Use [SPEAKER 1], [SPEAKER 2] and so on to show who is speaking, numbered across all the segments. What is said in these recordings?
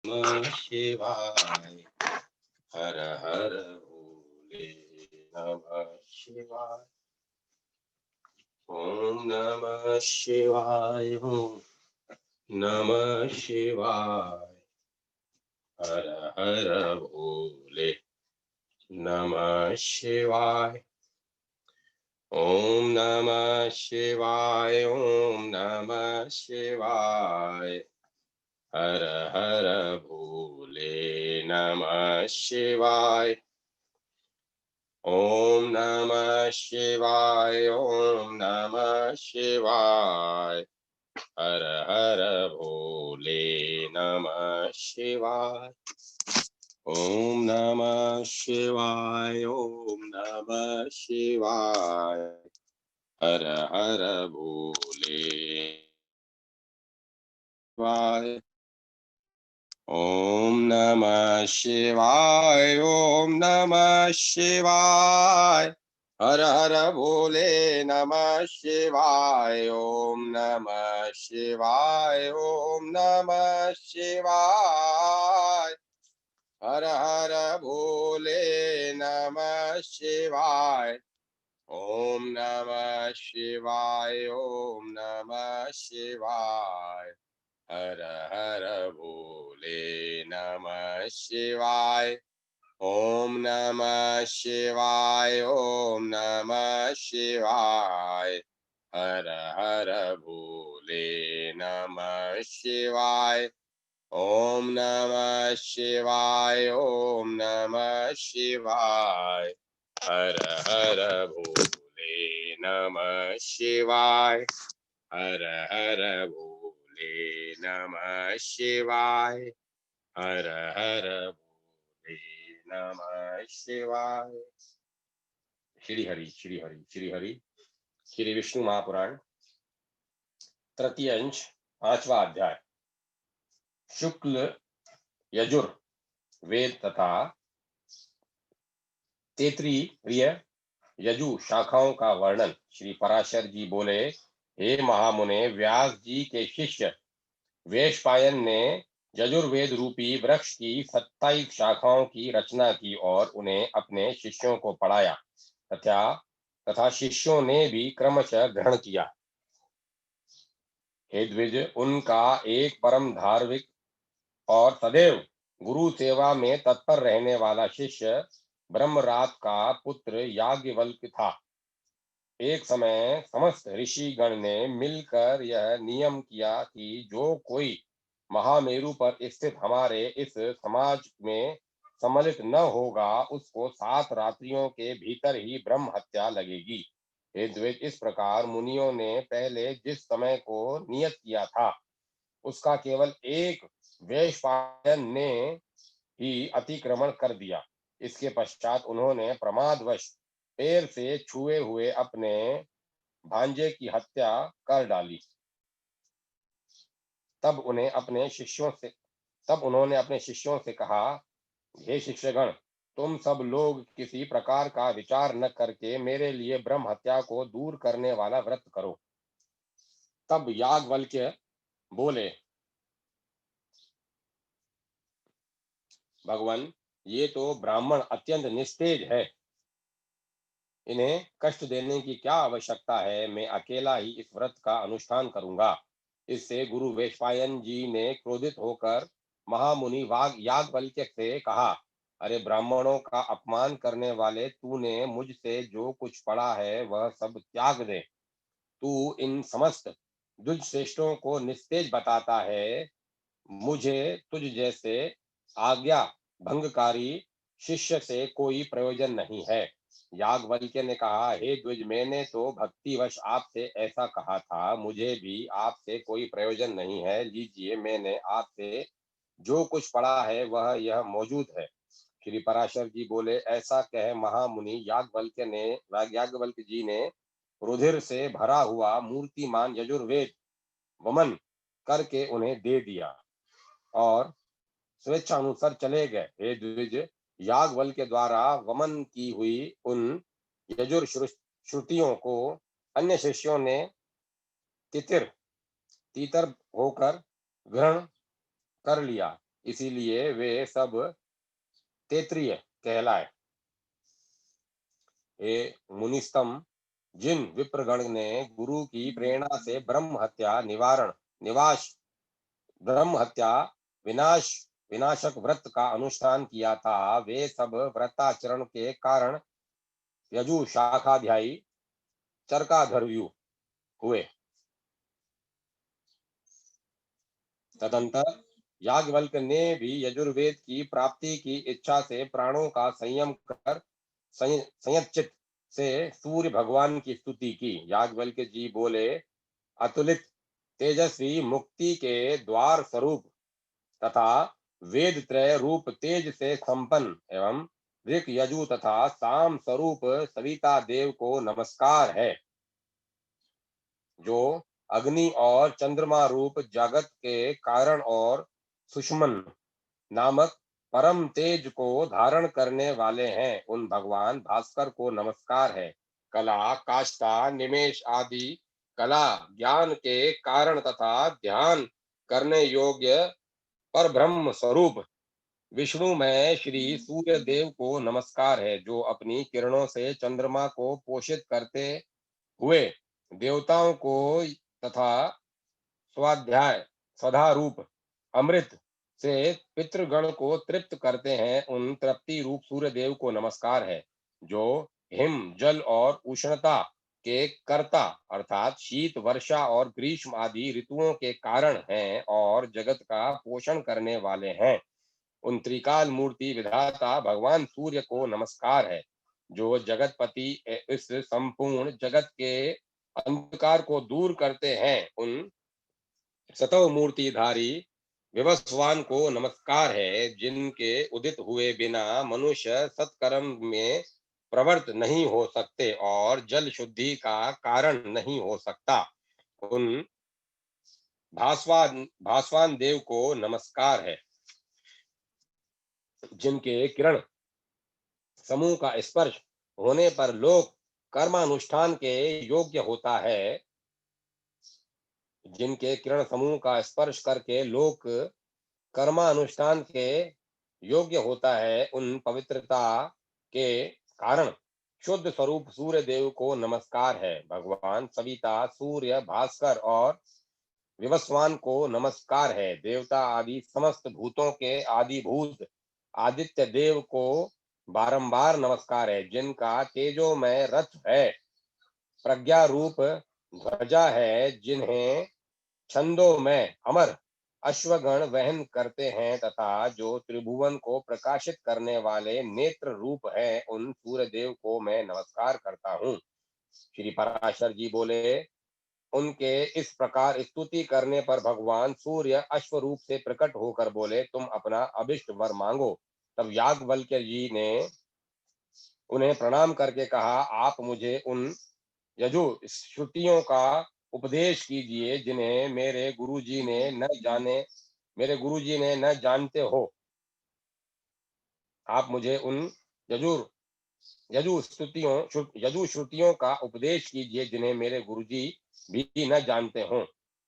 [SPEAKER 1] नमः शिवाय। हर हर भोले नमः शिवाय। ओम नमः शिवाय। ओम नमः शिवाय। हर हर भोले नमः शिवाय। ओम नमः शिवाय। ओम नमः शिवाय। हर हर भोले नमः शिवाय। ओम नमः शिवाय। ओम नमः शिवाय। हर हर भोले नमः शिवाय। ओम नमः शिवाय। ओम नमः शिवाय। हर हर भोले शिवाय। ओम नमः शिवाय। ओम नमः शिवाय। हर हर भोले नमः शिवाय। ओम नमः शिवाय। ओम नमः शिवाय। हर हर भोले नमः शिवाय। ओम नमः शिवाय। ओम नमः शिवाय। हर हर भोले नमः शिवाय। ओम नमः शिवाय। ओम नमः शिवाय। हर हर भोले नमः शिवाय। ओम नमः शिवाय। ओम नमः शिवाय। हर हर भोले नमः शिवाय। हर हर भोले नमः शिवाय। हर हर भोले नमः शिवाय। श्री हरि श्री हरि श्री हरि। श्री विष्णु महापुराण तृतीय अंश 5वां अध्याय। शुक्ल यजुर वेद तथा तैत्तिरीय यजु शाखाओं का वर्णन। श्री पराशर जी बोले, हे महामुने, व्यास जी के शिष्य वेशपायन ने यजुर्वेद रूपी वृक्ष की 27 शाखाओं की रचना की और उन्हें अपने शिष्यों को पढ़ाया तथा शिष्यों ने भी क्रमशः ग्रहण किया। हे द्विज, उनका एक परम धार्मिक और सदैव गुरु सेवा में तत्पर रहने वाला शिष्य ब्रह्मरात का पुत्र याज्ञवल्क्य था। एक समय समस्त ऋषिगण ने मिलकर यह नियम किया कि जो कोई महामेरु पर स्थित हमारे इस समाज में सम्मिलित न होगा, उसको 7 रात्रियों के भीतर ही ब्रह्म हत्या लगेगी। हे द्विज, इस प्रकार मुनियों ने पहले जिस समय को नियत किया था, उसका केवल एक वैशंपायन ने ही अतिक्रमण कर दिया। इसके पश्चात उन्होंने प्रमादवश पैर से छुए हुए अपने भांजे की हत्या कर डाली। तब उन्होंने अपने शिष्यों से कहा, हे शिष्यगण, तुम सब लोग किसी प्रकार का विचार न करके मेरे लिए ब्रह्म हत्या को दूर करने वाला व्रत करो। तब याज्ञवल्क्य बोले, भगवान, ये तो ब्राह्मण अत्यंत निस्तेज है, इन्हें कष्ट देने की क्या आवश्यकता है। मैं अकेला ही इस व्रत का अनुष्ठान करूंगा। इससे गुरु वैशंपायन जी ने क्रोधित होकर महामुनि याज्ञवल्क्य से कहा, अरे ब्राह्मणों का अपमान करने वाले, तूने मुझसे जो कुछ पढ़ा है वह सब त्याग दे। तू इन समस्त दुष्श्रेष्ठों को निस्तेज बताता है। मुझे तुझ जैसे आज्ञा भंगकारी शिष्य से कोई प्रयोजन नहीं है। याज्ञवल्क्य ने कहा, हे द्विज, मैंने तो भक्तिवश आपसे ऐसा कहा था, मुझे भी आपसे कोई प्रयोजन नहीं है। लीजिए, मैंने आपसे जो कुछ पढ़ा है वह यह मौजूद है। श्री पराशर जी बोले, ऐसा कह महामुनि याज्ञवल्क्य जी ने रुधिर से भरा हुआ मूर्तिमान यजुर्वेद वमन करके उन्हें दे दिया और स्वेच्छानुसार चले गए। हे द्विज, याज्ञवल्क्य के द्वारा वमन की हुई उन यजुर श्रुतियों को अन्य शिष्यों ने तीतर होकर ग्रहण कर लिया। इसीलिए वे सब तेत्रीय कहलाए। हे मुनिस्तम, जिन विप्रगण ने गुरु की प्रेरणा से ब्रह्म हत्या निवारण निवाश ब्रह्म हत्या विनाश विनाशक व्रत का अनुष्ठान किया था, वे सब व्रताचरण के कारण यजु शाखाध्यायी चरकाधर्यु हुए। तदंतर याज्ञवल्क्य ने भी यजुर्वेद की प्राप्ति की इच्छा से प्राणों का संयम कर संयचित से सूर्य भगवान की स्तुति की। याज्ञवल्क्य जी बोले, अतुलित तेजस्वी मुक्ति के द्वार स्वरूप तथा वेद त्रय रूप तेज से संपन्न एवं ऋक यजु तथा साम स्वरूप सविता देव को नमस्कार है, जो अग्नि और चंद्रमा रूप जगत के कारण और सुषमन नामक परम तेज को धारण करने वाले हैं, उन भगवान भास्कर को नमस्कार है। कला काष्ठा निमेश आदि कला ज्ञान के कारण तथा ध्यान करने योग्य पर ब्रह्म स्वरूप विष्णु में श्री सूर्य देव को नमस्कार है, जो अपनी किरणों से चंद्रमा को पोषित करते हुए देवताओं को तथा स्वाध्याय स्वधा रूप अमृत से पितृगण को तृप्त करते हैं, उन तृप्ति रूप सूर्य देव को नमस्कार है, जो हिम जल और उष्णता के कर्ता अर्थात शीत वर्षा और ग्रीष्म आदि ऋतुओं के कारण हैं और जगत का पोषण करने वाले हैं। उन त्रिकाल मूर्ति विधाता भगवान सूर्य को नमस्कार है, जो जगतपति इस संपूर्ण जगत के अंधकार को दूर करते हैं। उन सतव मूर्तिधारी विवस्वान को नमस्कार है, जिनके उदित हुए बिना मनुष्य सत्कर्म में प्रवृत्त नहीं हो सकते और जल शुद्धि का कारण नहीं हो सकता। उन भास्वान देव को नमस्कार है, जिनके किरण समूह का स्पर्श होने पर लोक कर्मानुष्ठान के योग्य होता है, जिनके किरण समूह का स्पर्श करके लोक कर्मानुष्ठान के योग्य होता है, उन पवित्रता के कारण शुद्ध स्वरूप सूर्य देव को नमस्कार है। भगवान सविता सूर्य भास्कर और विवस्वान को नमस्कार है। देवता आदि समस्त भूतों के आदिभूत आदित्य देव को बारंबार नमस्कार है, जिनका तेजोमय रथ है, प्रज्ञा रूप ध्वजा है, जिन्हें छंदों में अमर अश्वगण वहन करते हैं तथा जो त्रिभुवन को प्रकाशित करने वाले नेत्र रूप है, उन सूर्य देव को मैं नमस्कार करता हूँ। श्री पराशर जी बोले, उनके इस प्रकार स्तुति करने पर भगवान सूर्य अश्व रूप से प्रकट होकर बोले, तुम अपना अभिष्ट वर मांगो। तब याज्ञवल्क्य जी ने उन्हें प्रणाम करके कहा, आप मुझे उन यजु श्रुतियों का उपदेश कीजिए, जिन्हें मेरे गुरुजी ने न जानते हो। आप मुझे उन यजुर यजु श्रुतियों का उपदेश कीजिए, जिन्हें मेरे गुरुजी भी न जानते हों।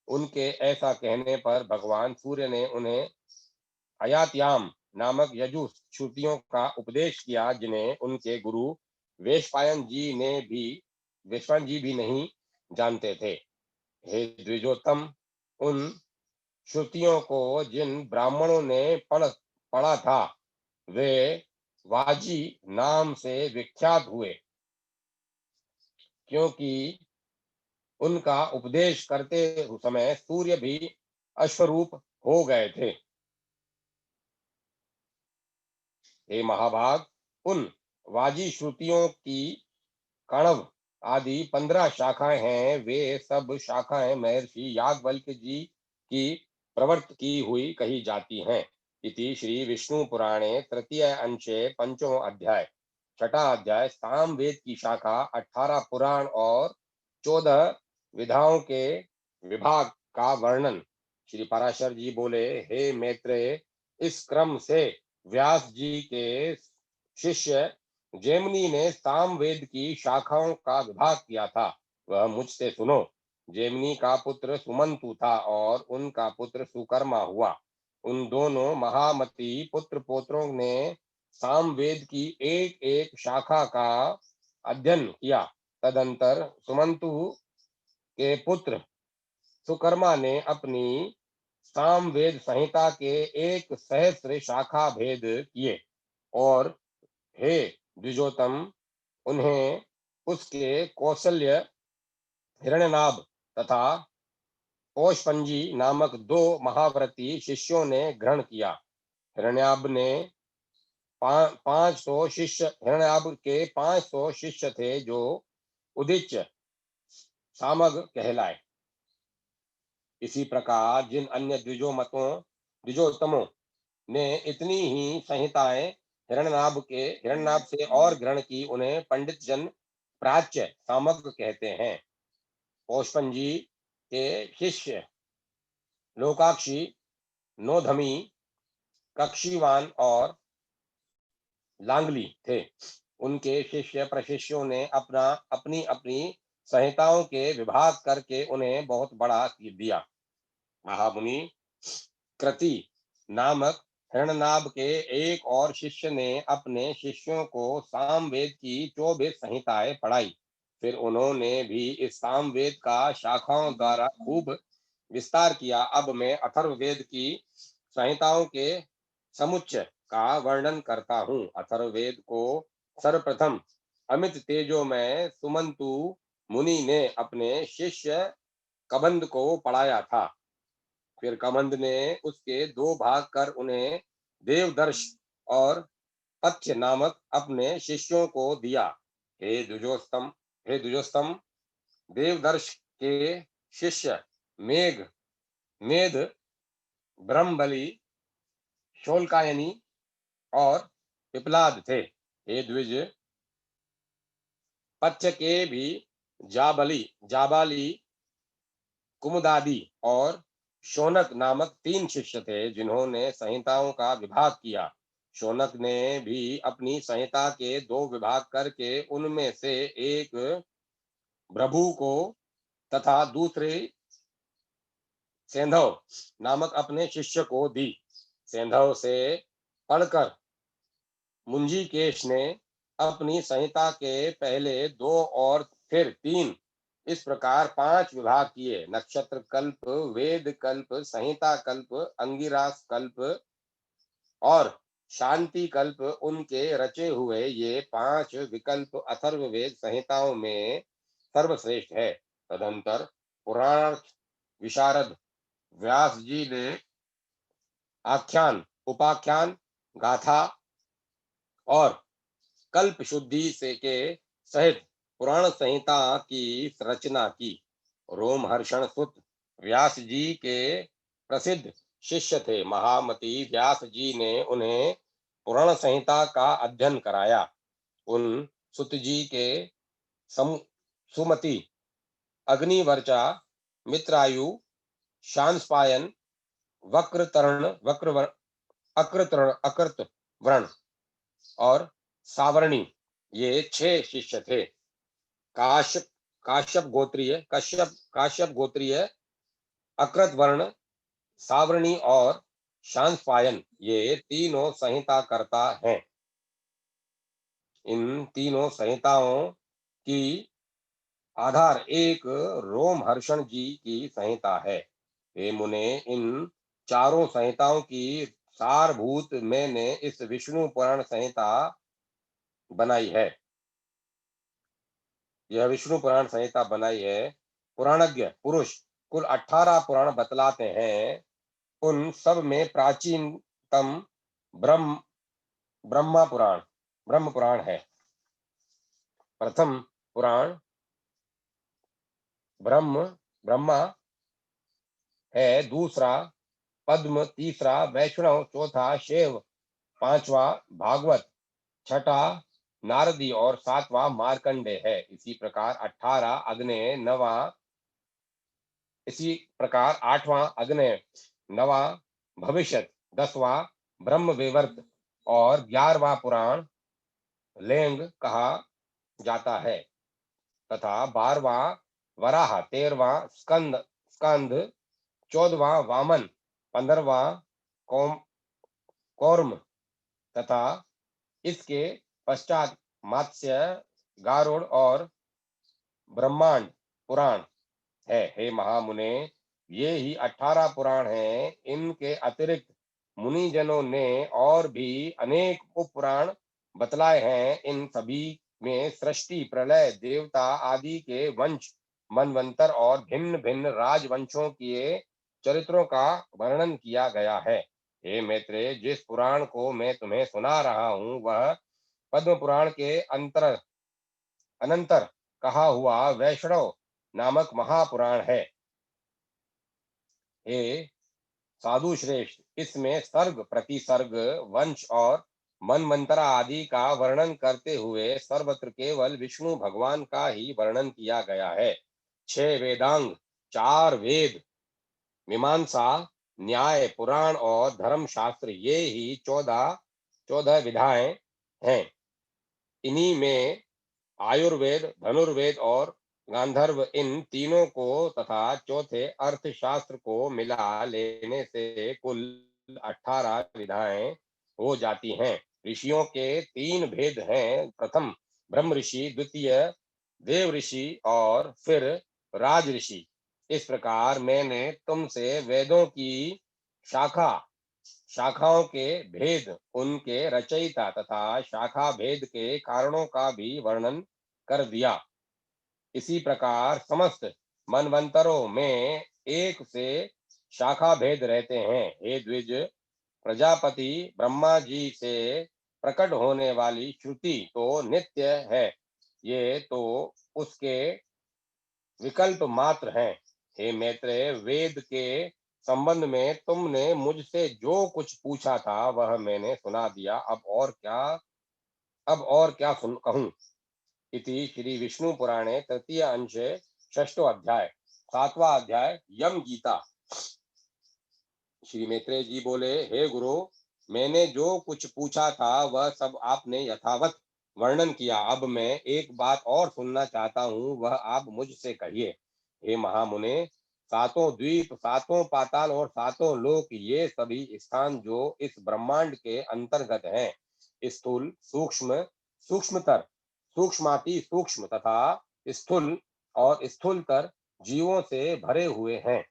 [SPEAKER 1] उनके ऐसा कहने पर भगवान सूर्य ने उन्हें अयात्याम नामक यजु श्रुतियों का उपदेश किया, जिन्हें उनके गुरु वेशपायन जी भी नहीं जानते थे। हे द्विजोत्तम, उन श्रुतियों को जिन ब्राह्मणों ने पढ़ा था, वे वाजी नाम से विख्यात हुए, क्योंकि उनका उपदेश करते समय सूर्य भी अश्वरूप हो गए थे। हे महाभाग, उन वाजी श्रुतियों की कणव आदि 15 शाखाएं हैं। वे सब शाखाएं महर्षि याज्ञवल्क्य जी की प्रवर्त की हुई कही जाती हैं। इति श्री विष्णु पुराणे तृतीय अंशे पंचमो अध्याय। छठा अध्याय साम वेद की शाखा 18 पुराण और 14 विधाओं के विभाग का वर्णन। श्री पराशर जी बोले, हे मैत्रेय, इस क्रम से व्यास जी के शिष्य जेमिनी ने सामवेद की शाखाओं का विभाग किया था, वह मुझसे सुनो। जेमिनी का पुत्र सुमंतु था और उनका पुत्र सुकर्मा हुआ। उन दोनों महामती पुत्र पौत्रों ने सामवेद की एक एक शाखा का अध्ययन किया। तदंतर सुमंतु के पुत्र सुकर्मा ने अपनी सामवेद संहिता के एक सहस्त्र शाखा भेद किए और हे द्विजोतम उन्हें उसके कौशल्य हिरण्यनाभ तथा पौषपंजी नामक दो महाव्रती शिष्यों ने ग्रहण किया। हिरण्याब ने 500 शिष्य हिरण्याब के 500 शिष्य थे जो उदिच सामग कहलाए। इसी प्रकार जिन अन्य द्विजोत्तमों ने इतनी ही संहिताएं हिरण्यनाभ से और ग्रहण की उन्हें पंडित जन प्राच्य सामग कहते हैं। पौषपंजी के शिष्य लोकाक्षी, नोधमी, कक्षीवान और लांगली थे। उनके शिष्य प्रशिष्यों ने अपनी अपनी संहिताओं के विभाग करके उन्हें बहुत बड़ा दिया। महामुनि कृति नामक हिरण्यनाभ के एक और शिष्य ने अपने शिष्यों को सामवेद की 24 संहिताएं पढ़ाई। फिर उन्होंने भी इस सामवेद का शाखाओं द्वारा खूब विस्तार किया। अब मैं अथर्ववेद की संहिताओं के समुच्चय का वर्णन करता हूँ। अथर्ववेद को सर्वप्रथम अमित तेजोमय सुमंतु मुनि ने अपने शिष्य कबंद को पढ़ाया था। फिर कबंद ने उसके दो भाग कर उन्हें देवदर्श और पथ्य नामक अपने शिष्यों को दिया। हे द्विजोत्तम देवदर्श के शिष्य मेध, ब्रह्मबली, शोलकायनी और पिपलाद थे। हे द्विज पथ्य के भी जाबाली, कुमुदादि और शौनक नामक 3 शिष्य थे जिन्होंने संहिताओं का विभाग किया। शौनक ने भी अपनी संहिता के 2 विभाग करके उनमें से एक भृभु को तथा दूसरे सेंधव नामक अपने शिष्य को दी। सेंधव से पढ़कर मुंजीकेश ने अपनी संहिता के पहले 2 और फिर 3 इस प्रकार 5 विभाग किए। नक्षत्र कल्प, वेद कल्प, संहिता कल्प, अंगिरास कल्प और शांति कल्प उनके रचे हुए ये 5 विकल्प अथर्ववेद संहिताओं में सर्वश्रेष्ठ है। तदंतर पुराण विशारद व्यास जी ने आख्यान, उपाख्यान, गाथा और कल्प शुद्धि से के सहित पुराण संहिता की रचना की। रोमहर्षण सुत व्यास जी के प्रसिद्ध शिष्य थे। महामती व्यास जी ने उन्हें पुराण संहिता का अध्ययन कराया। उन सुत जी के सुमति, अग्निवर्चा, मित्रायु, शांसपायन, अकृत व्रण और सावरणी ये 6 शिष्य थे। काश्यप गोत्रीय, अकृत वर्ण, सावरणी और शांसपायन ये तीनों संहिता करता हैं। इन तीनों संहिताओं की आधार एक रोमहर्षण जी की संहिता है। हे मुने, इन चारों संहिताओं की सारभूत मैंने इस विष्णु पुराण संहिता बनाई है। यह विष्णु पुराण संहिता बनाई है। पुराणज्ञ पुरुष कुल 18 पुराण बतलाते हैं। उन सब में प्राचीनतम ब्रह्म पुराण है। प्रथम पुराण ब्रह्मा है, दूसरा पद्म, तीसरा वैष्णव, चौथा शिव, पांचवा भागवत, छठा नारदी और सातवां मार्कंडे है। इसी प्रकार 8वां अग्नय, 9वां भविष्यत, 10वां ब्रह्म वेवर्त और 11वां पुराण लेंग कहा जाता है तथा 12वां वराह, 13वां स्कंद, 14वां वामन, 15वां कौम कौर्म तथा इसके पश्चात मात्स्य, गारुड़ और ब्रह्मांड पुराण है। हे महामुने, ये ही 18 पुराण हैं। इनके अतिरिक्त मुनिजनों ने और भी अनेक उपपुराण बतलाए हैं। इन सभी में सृष्टि, प्रलय, देवता आदि के वंश, मनवंतर और भिन्न भिन्न राजवंशों के चरित्रों का वर्णन किया गया है। हे मैत्रेय, जिस पुराण को मैं तुम्हें सुना रहा हूँ वह पद्म पुराण के अनंतर कहा हुआ वैष्णव नामक महापुराण है। हे साधु श्रेष्ठ, इसमें सर्ग प्रतिसर्ग, वंश और मनमंत्रा आदि का वर्णन करते हुए सर्वत्र केवल विष्णु भगवान का ही वर्णन किया गया है। 6 वेदांग, 4 वेद, मीमांसा, न्याय, पुराण और धर्म शास्त्र, ये ही 14 विधाएं हैं। इन्हीं में आयुर्वेद, धनुर्वेद और गांधर्व, इन तीनों को तथा चौथे अर्थशास्त्र को मिला लेने से कुल 18 विधाएं हो जाती हैं। ऋषियों के 3 भेद हैं। प्रथम ब्रह्म ऋषि, द्वितीय देव ऋषि और फिर राज ऋषि। इस प्रकार मैंने तुमसे वेदों की शाखा शाखाओं के भेद, उनके रचयिता तथा शाखा भेद के कारणों का भी वर्णन कर दिया। इसी प्रकार समस्त मनवंतरों में एक से शाखा भेद रहते हैं। हे द्विज, प्रजापति ब्रह्मा जी से प्रकट होने वाली श्रुति तो नित्य है, ये तो उसके विकल्प मात्र हैं। हे मैत्रेय, वेद के संबंध में तुमने मुझसे जो कुछ पूछा था वह मैंने सुना दिया। अब और क्या कहूँ। इति श्री विष्णु पुराणे तृतीय अंशे षष्ठो अध्याय, 7वां अध्याय, यम गीता। श्री मैत्रेय जी बोले, हे गुरु, मैंने जो कुछ पूछा था वह सब आपने यथावत वर्णन किया। अब मैं एक बात और सुनना चाहता हूँ, वह आप मुझसे कहिए। हे महामुने, 7 द्वीप, 7 पाताल और 7 लोक, ये सभी स्थान जो इस ब्रह्मांड के अंतर्गत हैं, स्थूल, सूक्ष्म, सूक्ष्मतर, सूक्ष्माति सूक्ष्म तथा स्थूल और स्थूलतर जीवों से भरे हुए हैं।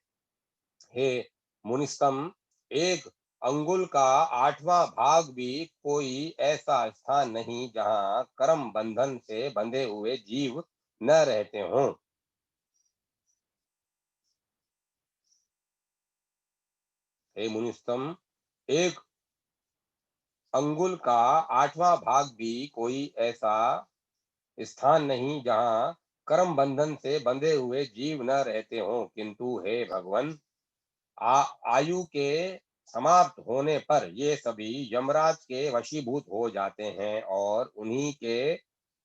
[SPEAKER 1] हे मुनिस्तम, एक अंगुल का 8वां भाग भी कोई ऐसा स्थान नहीं जहाँ कर्म बंधन से बंधे हुए जीव न रहते हों। हे मुनिस्तम, एक अंगुल का 8वां भाग भी कोई ऐसा स्थान नहीं जहाँ कर्म बंधन से बंधे हुए जीव न रहते हों। किंतु हे भगवान, आयु के समाप्त होने पर ये सभी यमराज के वशीभूत हो जाते हैं और उन्हीं के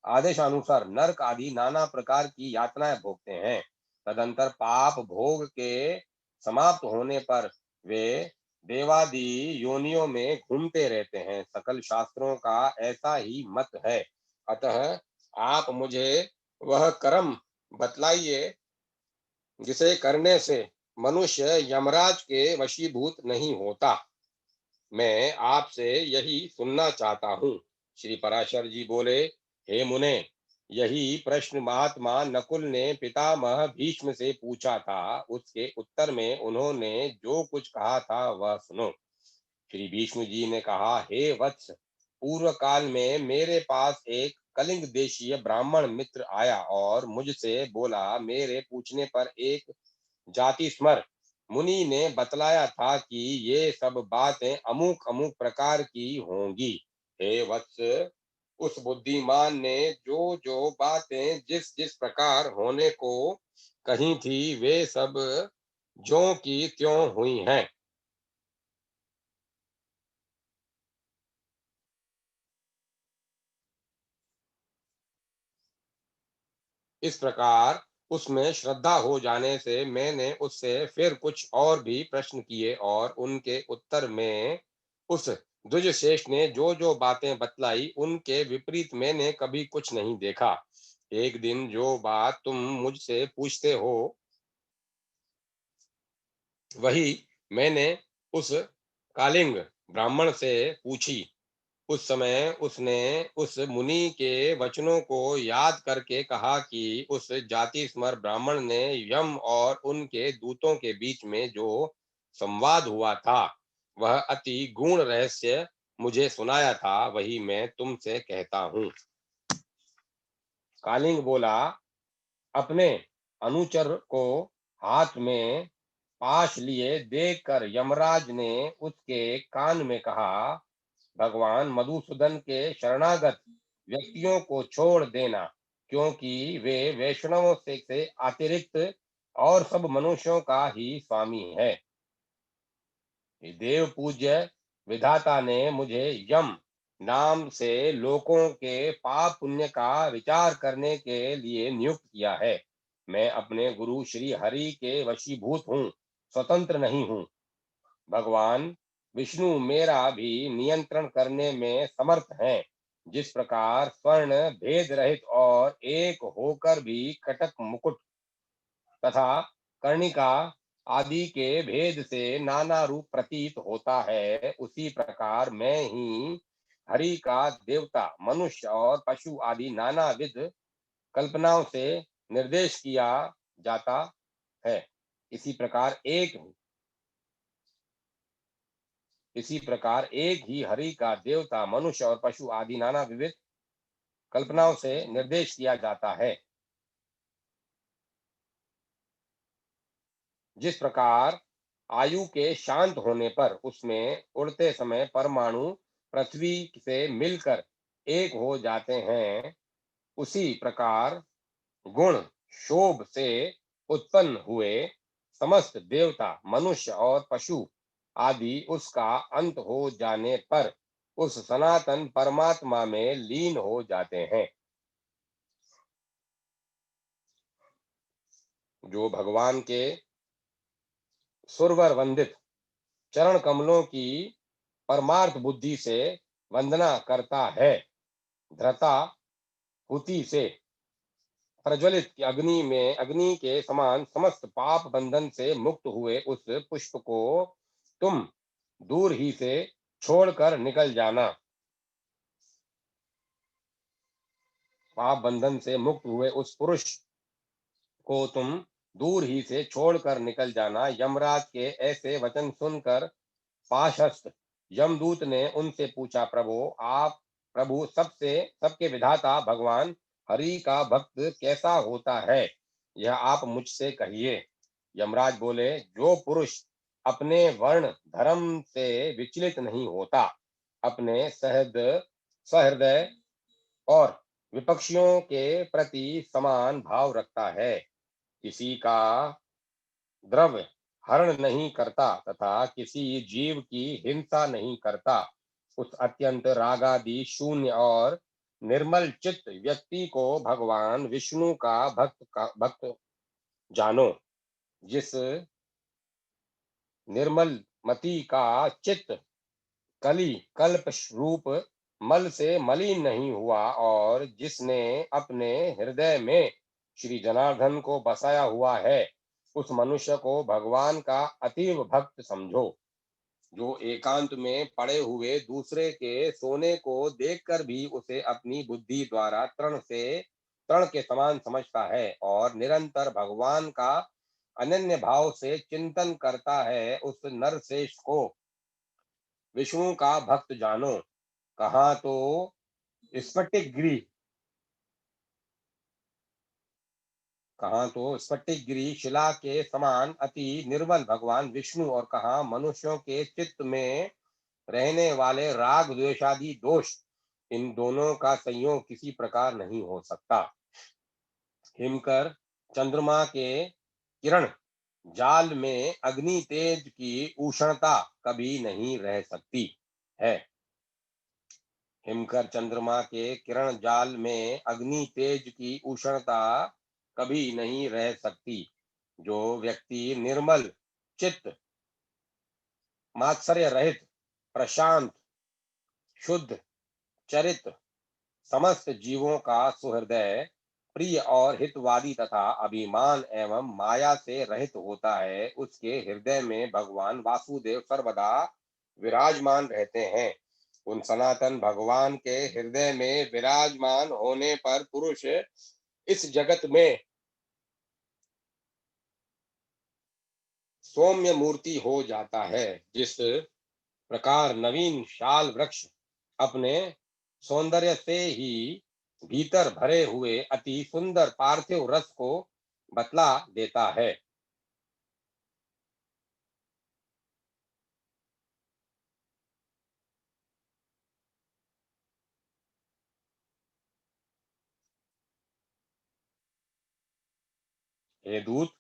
[SPEAKER 1] आदेशानुसार नरक आदि नाना प्रकार की यातनाएं भोगते हैं। तदंतर पाप भोग के समाप्त होने पर वे देवादि योनियों में घूमते रहते हैं। सकल शास्त्रों का ऐसा ही मत है। अतः आप मुझे वह कर्म बतलाइए जिसे करने से मनुष्य यमराज के वशीभूत नहीं होता। मैं आपसे यही सुनना चाहता हूँ। श्री पराशर जी बोले, हे मुने, यही प्रश्न महात्मा नकुल ने पितामह भीष्म से पूछा था। उसके उत्तर में उन्होंने जो कुछ कहा था वह सुनो। श्री भीष्म जी ने कहा, हे वत्स, पूर्व काल में मेरे पास एक कलिंग देशीय ब्राह्मण मित्र आया और मुझसे बोला, मेरे पूछने पर एक जाति स्मर मुनि ने बतलाया था कि ये सब बातें अमुक अमुक प्रकार की होंगी। हे वत्स, उस बुद्धिमान ने जो जो बातें जिस जिस प्रकार होने को कही थी वे सब ज्यों की त्यों हुई हैं। इस प्रकार उसमें श्रद्धा हो जाने से मैंने उससे फिर कुछ और भी प्रश्न किए और उनके उत्तर में उस द्विजश्रेष्ठ ने जो जो बातें बतलाई उनके विपरीत मैंने कभी कुछ नहीं देखा। एक दिन जो बात तुम मुझसे पूछते हो वही मैंने उस कालिंग ब्राह्मण से पूछी। उस समय उसने उस मुनि के वचनों को याद करके कहा कि उस जाति स्मर ब्राह्मण ने यम और उनके दूतों के बीच में जो संवाद हुआ था, वह अति गूढ़ रहस्य मुझे सुनाया था, वही मैं तुमसे कहता हूँ। कालिंग बोला, अपने अनुचर को हाथ में पाश लिए देखकर यमराज ने उसके कान में कहा, भगवान मधुसूदन के शरणागत व्यक्तियों को छोड़ देना, क्योंकि वे वैष्णवों से अतिरिक्त और सब मनुष्यों का ही स्वामी है। देव पूज्य विधाता ने मुझे यम नाम से लोगों के पाप पुण्य का विचार करने के लिए नियुक्त किया है। मैं अपने गुरु श्री हरि के वशीभूत हूँ, स्वतंत्र नहीं हूँ। भगवान विष्णु मेरा भी नियंत्रण करने में समर्थ हैं। जिस प्रकार स्वर्ण भेद रहित और एक होकर भी कटक मुकुट तथा कर्णिका आदि के भेद से नाना रूप प्रतीत होता है, उसी प्रकार मैं ही हरि का देवता मनुष्य और पशु आदि नाना विध कल्पनाओं से निर्देश किया जाता है। इसी प्रकार एक इसी प्रकार एक ही हरि का देवता मनुष्य और पशु आदि नाना विविध कल्पनाओं से निर्देश किया जाता है। जिस प्रकार आयु के शांत होने पर उसमें उड़ते समय परमाणु पृथ्वी से मिलकर एक हो जाते हैं, उसी प्रकार गुण शोभ से उत्पन्न हुए समस्त देवता मनुष्य और पशु आदि उसका अंत हो जाने पर उस सनातन परमात्मा में लीन हो जाते हैं। जो भगवान के सुरवर वंदित चरण कमलों की परमार्थ बुद्धि से वंदना करता है, धृता हुति से प्रज्वलित अग्नि के समान समस्त पाप बंधन से मुक्त हुए उस पुष्प को तुम दूर ही से छोड़कर निकल जाना। पाप बंधन से मुक्त हुए उस पुरुष को तुम दूर ही से छोड़कर निकल जाना। यमराज के ऐसे वचन सुनकर पाशस्थ यमदूत ने उनसे पूछा, प्रभु सबसे सबके विधाता भगवान हरि का भक्त कैसा होता है, यह आप मुझसे कहिए। यमराज बोले, जो पुरुष अपने वर्ण धर्म से विचलित नहीं होता, अपने सहृदय और विपक्षियों के प्रति समान भाव रखता है, किसी का द्रव्य हरण नहीं करता तथा किसी जीव की हिंसा नहीं करता, उस अत्यंत रागादि शून्य और निर्मल चित्त व्यक्ति को भगवान विष्णु का भक्त जानो। जिस निर्मल मति का चित्त कली कल्प रूप मल से मलिन नहीं हुआ और जिसने अपने हृदय में श्री जनार्दन को बसाया हुआ है, उस मनुष्य को भगवान का अतीव भक्त समझो। जो एकांत में पड़े हुए दूसरे के सोने को देखकर भी उसे अपनी बुद्धि द्वारा तृण के समान समझता है और निरंतर भगवान का अनन्य भाव से चिंतन करता है, उस नरश्रेष्ठ को विष्णु का भक्त जानो। कहाँ तो स्फटिकगिरी कहाँ तो स्फटिकगिरी शिला के समान अति निर्मल भगवान विष्णु और कहाँ मनुष्यों के चित्त में रहने वाले राग द्वेषादि दोष, इन दोनों का संयोग किसी प्रकार नहीं हो सकता। हिमकर चंद्रमा के किरण जाल में अग्नि तेज की उष्णता कभी नहीं रह सकती है। हिमकर चंद्रमा के किरण जाल में अग्नि तेज की उष्णता कभी नहीं रह सकती। जो व्यक्ति निर्मल चित्त, मात्सर्य रहित, प्रशांत, शुद्ध चरित, समस्त जीवों का सुहृदय, प्रिय और हितवादी तथा अभिमान एवं माया से रहित होता है, उसके हृदय में भगवान वासुदेव सर्वदा विराजमान रहते हैं। उन सनातन भगवान के हृदय में विराजमान होने पर पुरुष इस जगत में सौम्य मूर्ति हो जाता है। जिस प्रकार नवीन शाल वृक्ष अपने सौंदर्य से ही भीतर भरे हुए अति सुंदर पार्थिव रस को बतला देता है। हे दूत,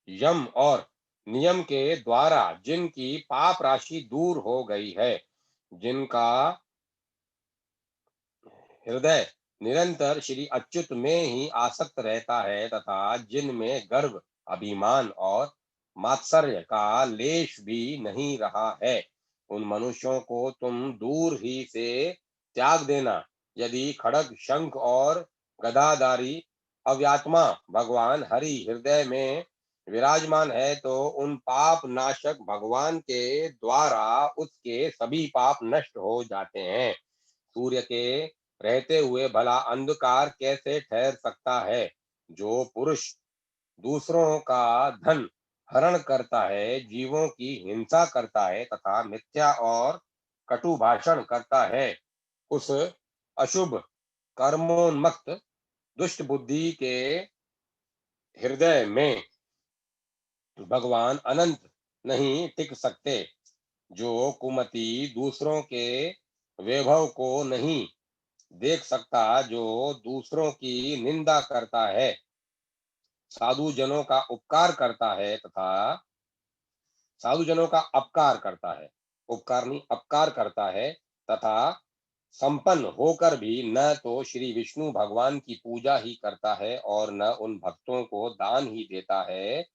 [SPEAKER 1] यम और नियम के द्वारा जिनकी पाप राशि दूर हो गई है, जिनका हृदय निरंतर श्री अच्युत में ही आसक्त रहता है तथा जिनमें गर्व, अभिमान और मात्सर्य का लेश भी नहीं रहा है, उन मनुष्यों को तुम दूर ही से त्याग देना। यदि खड़ग, शंख और गदाधारी अव्यात्मा भगवान हरि हृदय में विराजमान है तो उन पाप नाशक भगवान के द्वारा उसके सभी पाप नष्ट हो जाते हैं। सूर्य के रहते हुए भला अंधकार कैसे ठहर सकता है? जो पुरुष दूसरों का धन हरण करता है, जीवों की हिंसा करता है तथा मिथ्या और कटु भाषण करता है, उस अशुभ कर्मोन्मत्त दुष्ट बुद्धि के हृदय में भगवान अनंत नहीं टिक सकते। जो कुमति दूसरों के वैभव को नहीं देख सकता, जो दूसरों की निंदा करता है, साधु जनों का उपकार करता है तथा साधु जनों का अपकार करता है, उपकार नहीं अपकार करता है, तथा संपन्न होकर भी न तो श्री विष्णु भगवान की पूजा ही करता है और न उन भक्तों को दान ही देता है,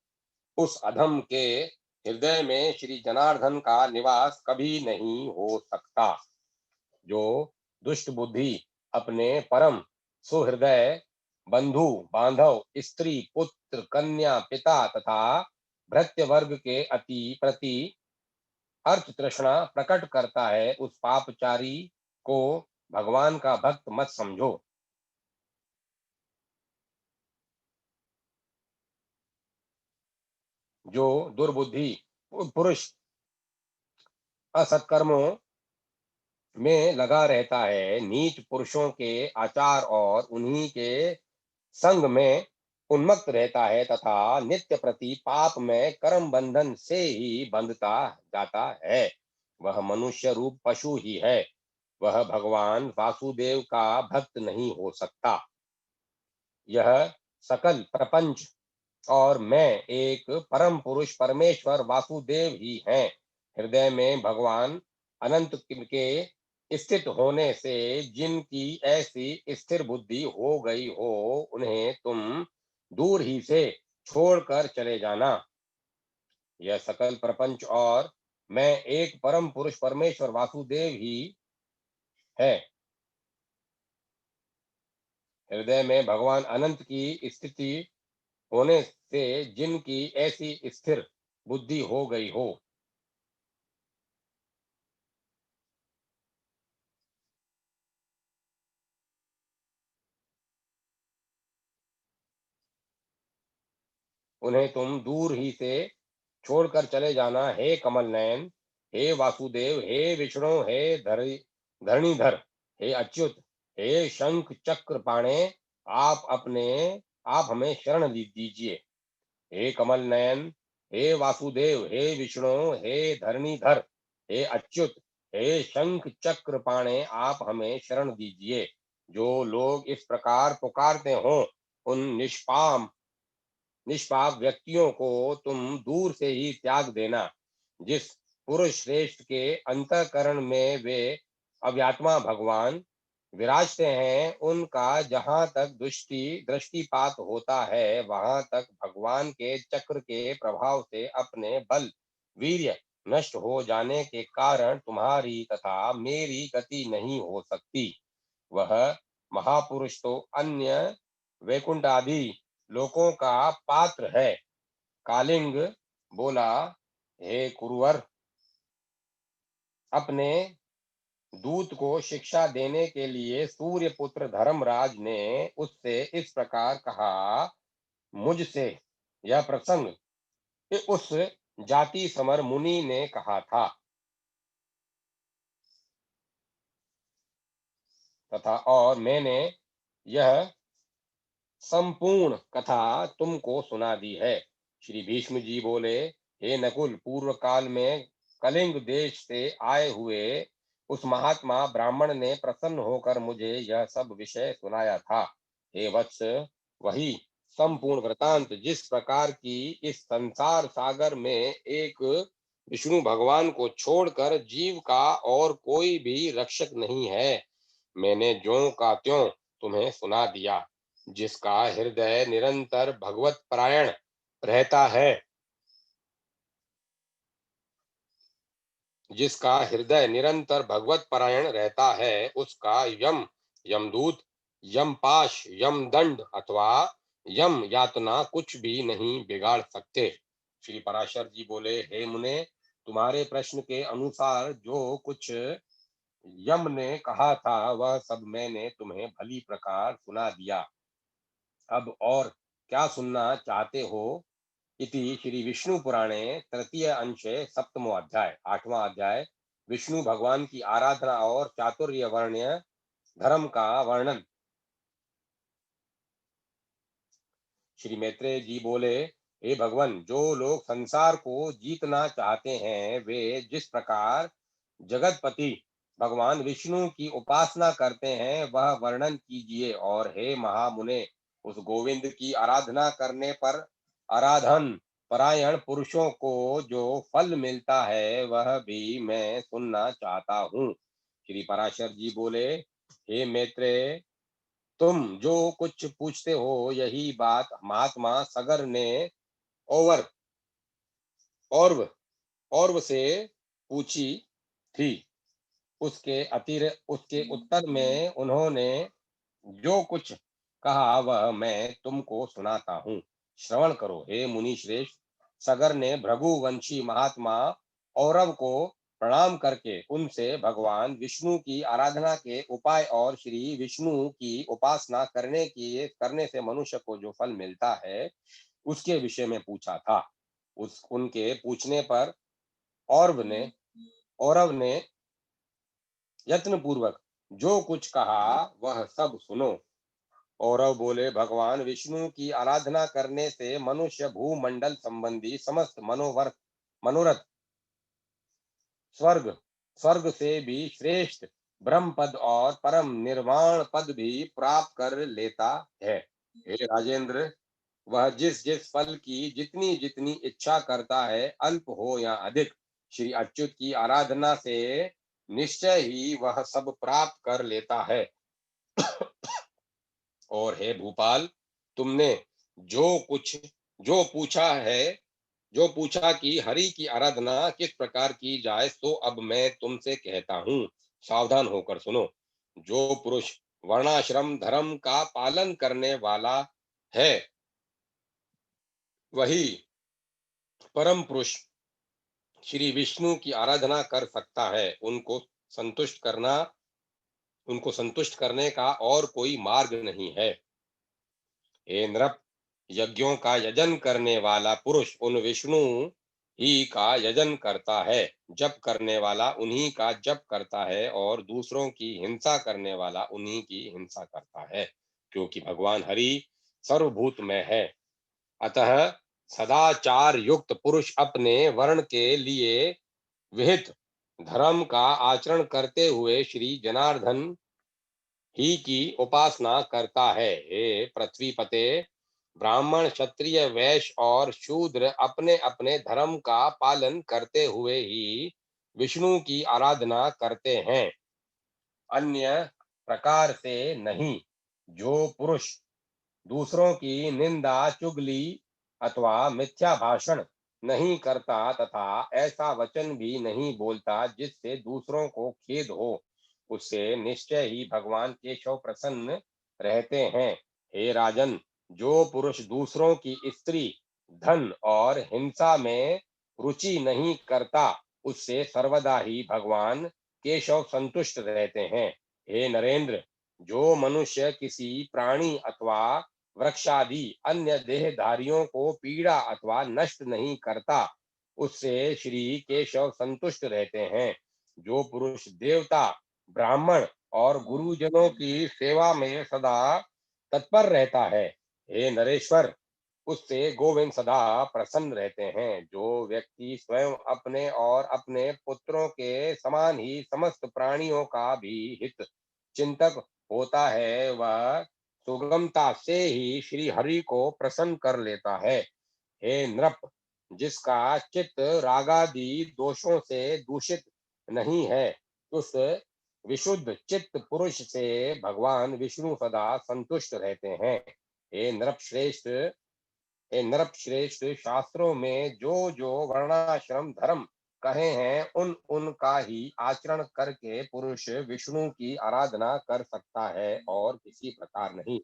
[SPEAKER 1] उस अधम के हृदय में श्री जनार्दन का निवास कभी नहीं हो सकता। जो दुष्ट बुद्धि अपने परम सुहृदय बंधु बांधव, स्त्री, पुत्र, कन्या, पिता तथा भृत्य वर्ग के अति प्रति अर्थ तृष्णा प्रकट करता है, उस पापचारी को भगवान का भक्त मत समझो। जो दुर्बुद्धि पुरुष असत्कर्मों में लगा रहता है, नीच पुरुषों के आचार और उन्हीं के संग में उन्मत्त रहता है तथा नित्य प्रति पाप में कर्म बंधन से ही बंधता जाता है, वह मनुष्य रूप पशु ही है। वह भगवान वासुदेव का भक्त नहीं हो सकता। यह सकल प्रपंच और मैं एक परम पुरुष परमेश्वर वासुदेव ही हैं। हृदय में भगवान अनंत के स्थित होने से जिनकी ऐसी स्थिर बुद्धि हो गई हो, उन्हें तुम दूर ही से छोड़कर चले जाना। यह सकल प्रपंच और मैं एक परम पुरुष परमेश्वर वासुदेव ही है। हृदय में भगवान अनंत की स्थिति होने से जिनकी ऐसी स्थिर बुद्धि हो गई हो, उन्हें तुम दूर ही से छोड़कर चले जाना। हे कमल नयन, हे वासुदेव, हे विष्णु, हे धरणीधर, हे अच्युत, हे शंख चक्र पाणे, आप अपने आप हमें शरण दीजिए। हे कमल नयन, हे वासुदेव, हे विष्णु, हे धरणीधर, हे अच्युत, हे शंख चक्र पाणे, आप हमें शरण दीजिए। जो लोग इस प्रकार पुकारते हो, उन निष्पाप व्यक्तियों को तुम दूर से ही त्याग देना। जिस पुरुष श्रेष्ठ के अंतःकरण में वे अव्यात्मा भगवान विराजते हैं, उनका जहां तक दृष्टिपात होता है, वहां तक भगवान के चक्र के प्रभाव से अपने बल वीर्य नष्ट हो जाने के कारण तुम्हारी तथा मेरी गति नहीं हो सकती। वह महापुरुष तो अन्य वैकुंठ आदि लोकों का पात्र है। कालिंग बोला, हे कुरुवर, अपने दूत को शिक्षा देने के लिए सूर्यपुत्र धर्मराज ने उससे इस प्रकार कहा, मुझसे यह प्रसंग उस जाति समर मुनि ने कहा था तथा और मैंने यह संपूर्ण कथा तुमको सुना दी है। श्री भीष्म जी बोले, हे नकुल, पूर्व काल में कलिंग देश से आए हुए उस महात्मा ब्राह्मण ने प्रसन्न होकर मुझे यह सब विषय सुनाया था। हे वत्स, वही संपूर्ण वृतांत जिस प्रकार की इस संसार सागर में एक विष्णु भगवान को छोड़कर जीव का और कोई भी रक्षक नहीं है, मैंने ज्यों का त्यों तुम्हें सुना दिया। जिसका हृदय निरंतर भगवत परायण रहता है, जिसका हृदय निरंतर भगवत परायण रहता है, उसका यम, यमदूत, यमपाश, यमदंड अथवा यम यातना कुछ भी नहीं बिगाड़ सकते। श्री पराशर जी बोले, हे मुने, तुम्हारे प्रश्न के अनुसार जो कुछ यम ने कहा था वह सब मैंने तुम्हें भली प्रकार सुना दिया। अब और क्या सुनना चाहते हो? इति श्री विष्णु पुराणे तृतीय अंशे सप्तमो अध्याय, 8वां अध्याय, विष्णु भगवान की आराधना और चातुर्य वर्ण्य धर्म का वर्णन। श्री मैत्रेय जी बोले, हे भगवान, जो लोग संसार को जीतना चाहते हैं वे जिस प्रकार जगतपति भगवान विष्णु की उपासना करते हैं वह वर्णन कीजिए। और हे महामुने, उस गोविंद की आराधना करने पर आराधन परायण पुरुषों को जो फल मिलता है वह भी मैं सुनना चाहता हूँ। श्री पराशर जी बोले, हे मैत्रेय, तुम जो कुछ पूछते हो यही बात महात्मा सगर ने ओवर और्व और्व से पूछी थी। उसके उत्तर में उन्होंने जो कुछ कहा वह मैं तुमको सुनाता हूँ, श्रवण करो। हे मुनि श्रेष्ठ, सगर ने भृगुवंशी महात्मा औरव को प्रणाम करके उनसे भगवान विष्णु की आराधना के उपाय और श्री विष्णु की उपासना करने से मनुष्य को जो फल मिलता है उसके विषय में पूछा था। उस उनके पूछने पर औरव ने यत्न पूर्वक जो कुछ कहा वह सब सुनो। औरव बोले, भगवान विष्णु की आराधना करने से मनुष्य भूमंडल संबंधी समस्त मनोरथ स्वर्ग स्वर्ग से भी श्रेष्ठ ब्रह्म पद और परम निर्वाण पद भी प्राप्त कर लेता है। हे राजेंद्र, वह जिस जिस फल की जितनी जितनी इच्छा करता है, अल्प हो या अधिक, श्री अच्युत की आराधना से निश्चय ही वह सब प्राप्त कर लेता है। और हे भूपाल, तुमने जो कुछ जो पूछा है जो पूछा कि हरि की आराधना किस प्रकार की जाए, सो अब मैं तुमसे कहता हूँ, सावधान होकर सुनो। जो पुरुष वर्णाश्रम धर्म का पालन करने वाला है वही परम पुरुष श्री विष्णु की आराधना कर सकता है। उनको संतुष्ट करने का और कोई मार्ग नहीं है। हे नृप, यज्ञों का यजन करने वाला पुरुष उन विष्णु ही का यजन करता है, जप करने वाला उन्हीं का जप करता है और दूसरों की हिंसा करने वाला उन्हीं की हिंसा करता है, क्योंकि भगवान हरि सर्वभूत में है। अतः सदाचार युक्त पुरुष अपने वर्ण के लिए विहित धर्म का आचरण करते हुए श्री जनार्दन ही की उपासना करता है। हे पृथ्वी पते, ब्राह्मण, क्षत्रिय, वैश्य और शूद्र अपने अपने धर्म का पालन करते हुए ही विष्णु की आराधना करते हैं, अन्य प्रकार से नहीं। जो पुरुष दूसरों की निंदा, चुगली अथवा मिथ्या भाषण नहीं करता तथा ऐसा वचन भी नहीं बोलता जिससे दूसरों को खेद हो, उससे निश्चय ही भगवान केशव प्रसन्न रहते हैं। हे राजन, जो पुरुष दूसरों की स्त्री, धन और हिंसा में रुचि नहीं करता उससे सर्वदा ही भगवान केशव संतुष्ट रहते हैं। हे नरेंद्र, जो मनुष्य किसी प्राणी अथवा वृक्षादि अन्य देहधारियों को पीड़ा अथवा नष्ट नहीं करता, उससे श्री केशव संतुष्ट रहते हैं। जो पुरुष देवता, ब्राह्मण और गुरुजनों की सेवा में सदा तत्पर रहता है, हे नरेश्वर, उससे गोविंद सदा प्रसन्न रहते हैं। जो व्यक्ति स्वयं अपने और अपने पुत्रों के समान ही समस्त प्राणियों का भी हित चिंतक होता है, वह सुगमता से ही श्री हरि को प्रसन्न कर लेता है। हे नृप, जिसका चित्त रागादि दोषों से दूषित नहीं है, उस विशुद्ध चित्त पुरुष से भगवान विष्णु सदा संतुष्ट रहते हैं। हे नृप श्रेष्ठ, हे नृप श्रेष्ठ, शास्त्रों में जो जो वर्णाश्रम धर्म कहे हैं, उन उनका ही आचरण करके पुरुष विष्णु की आराधना कर सकता है और किसी प्रकार नहीं।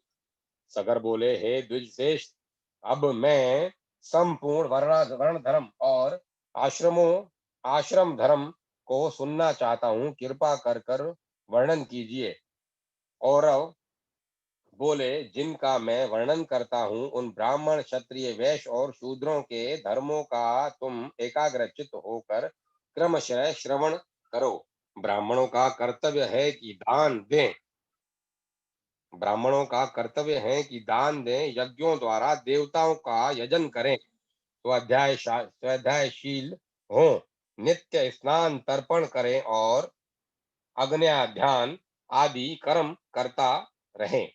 [SPEAKER 1] सगर बोले, हे द्विजश्रेष्ठ, अब मैं संपूर्ण वर्ण धर्म और आश्रमों आश्रम धर्म को सुनना चाहता हूँ, कृपा कर कर वर्णन कीजिए। और बोले, जिनका मैं वर्णन करता हूँ, उन ब्राह्मण, क्षत्रिय, वैश्य और शूद्रों के धर्मों का तुम एकाग्रचित्त होकर क्रमशः श्रवण करो। ब्राह्मणों का कर्तव्य है कि दान दें ब्राह्मणों का कर्तव्य है कि दान दें, यज्ञों द्वारा देवताओं का यजन करें, स्वाध्यायशील हों, नित्य स्नान तर्पण करें और अग्न्या ध्यान आदि कर्म करता रहें।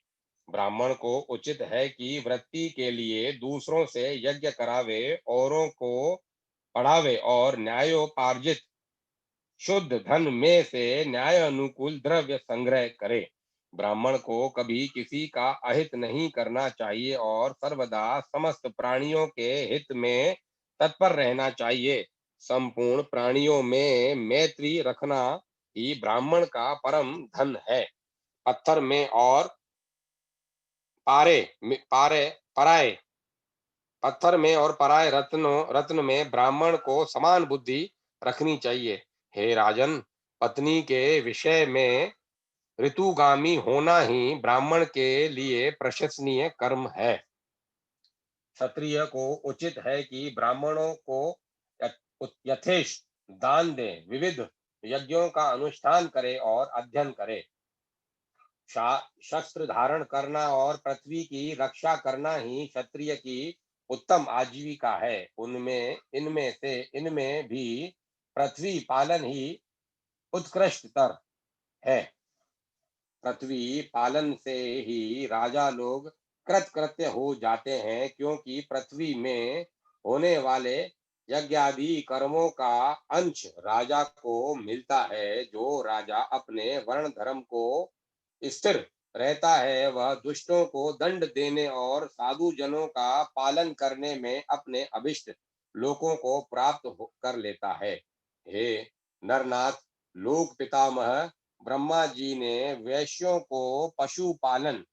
[SPEAKER 1] ब्राह्मण को उचित है कि वृत्ति के लिए दूसरों से यज्ञ करावे, औरों को पढ़ावे और न्यायोपार्जित शुद्ध धन में से न्याय अनुकूल द्रव्य संग्रह करे। ब्राह्मण को कभी किसी का अहित नहीं करना चाहिए और सर्वदा समस्त प्राणियों के हित में तत्पर रहना चाहिए। संपूर्ण प्राणियों में मैत्री रखना ही ब्राह्मण का परम धन है। पत्थर में और पारे पारे पराए पत्थर में और पराये रत्न में ब्राह्मण को समान बुद्धि रखनी चाहिए। हे राजन, पत्नी के विषय में ऋतुगामी होना ही ब्राह्मण के लिए प्रशंसनीय कर्म है। क्षत्रिय को उचित है कि ब्राह्मणों को यथेष्ट दान दे, विविध यज्ञों का अनुष्ठान करे और अध्ययन करे। शस्त्र धारण करना और पृथ्वी की रक्षा करना ही क्षत्रिय की उत्तम आजीविका है। इनमें भी पृथ्वी पालन ही उत्कृष्टतर है। पृथ्वी पालन से ही राजा लोग कृतकृत्य हो जाते हैं, क्योंकि पृथ्वी में होने वाले यज्ञादि कर्मों का अंश राजा को मिलता है। जो राजा अपने वर्ण धर्म को स्थिर रहता है, वह दुष्टों को दंड देने और साधु जनों का पालन करने में अपने अभिष्ट लोकों को प्राप्त कर लेता है। हे नरनाथ, लोक पितामह ब्रह्मा जी ने वैश्यों को पशुपालन,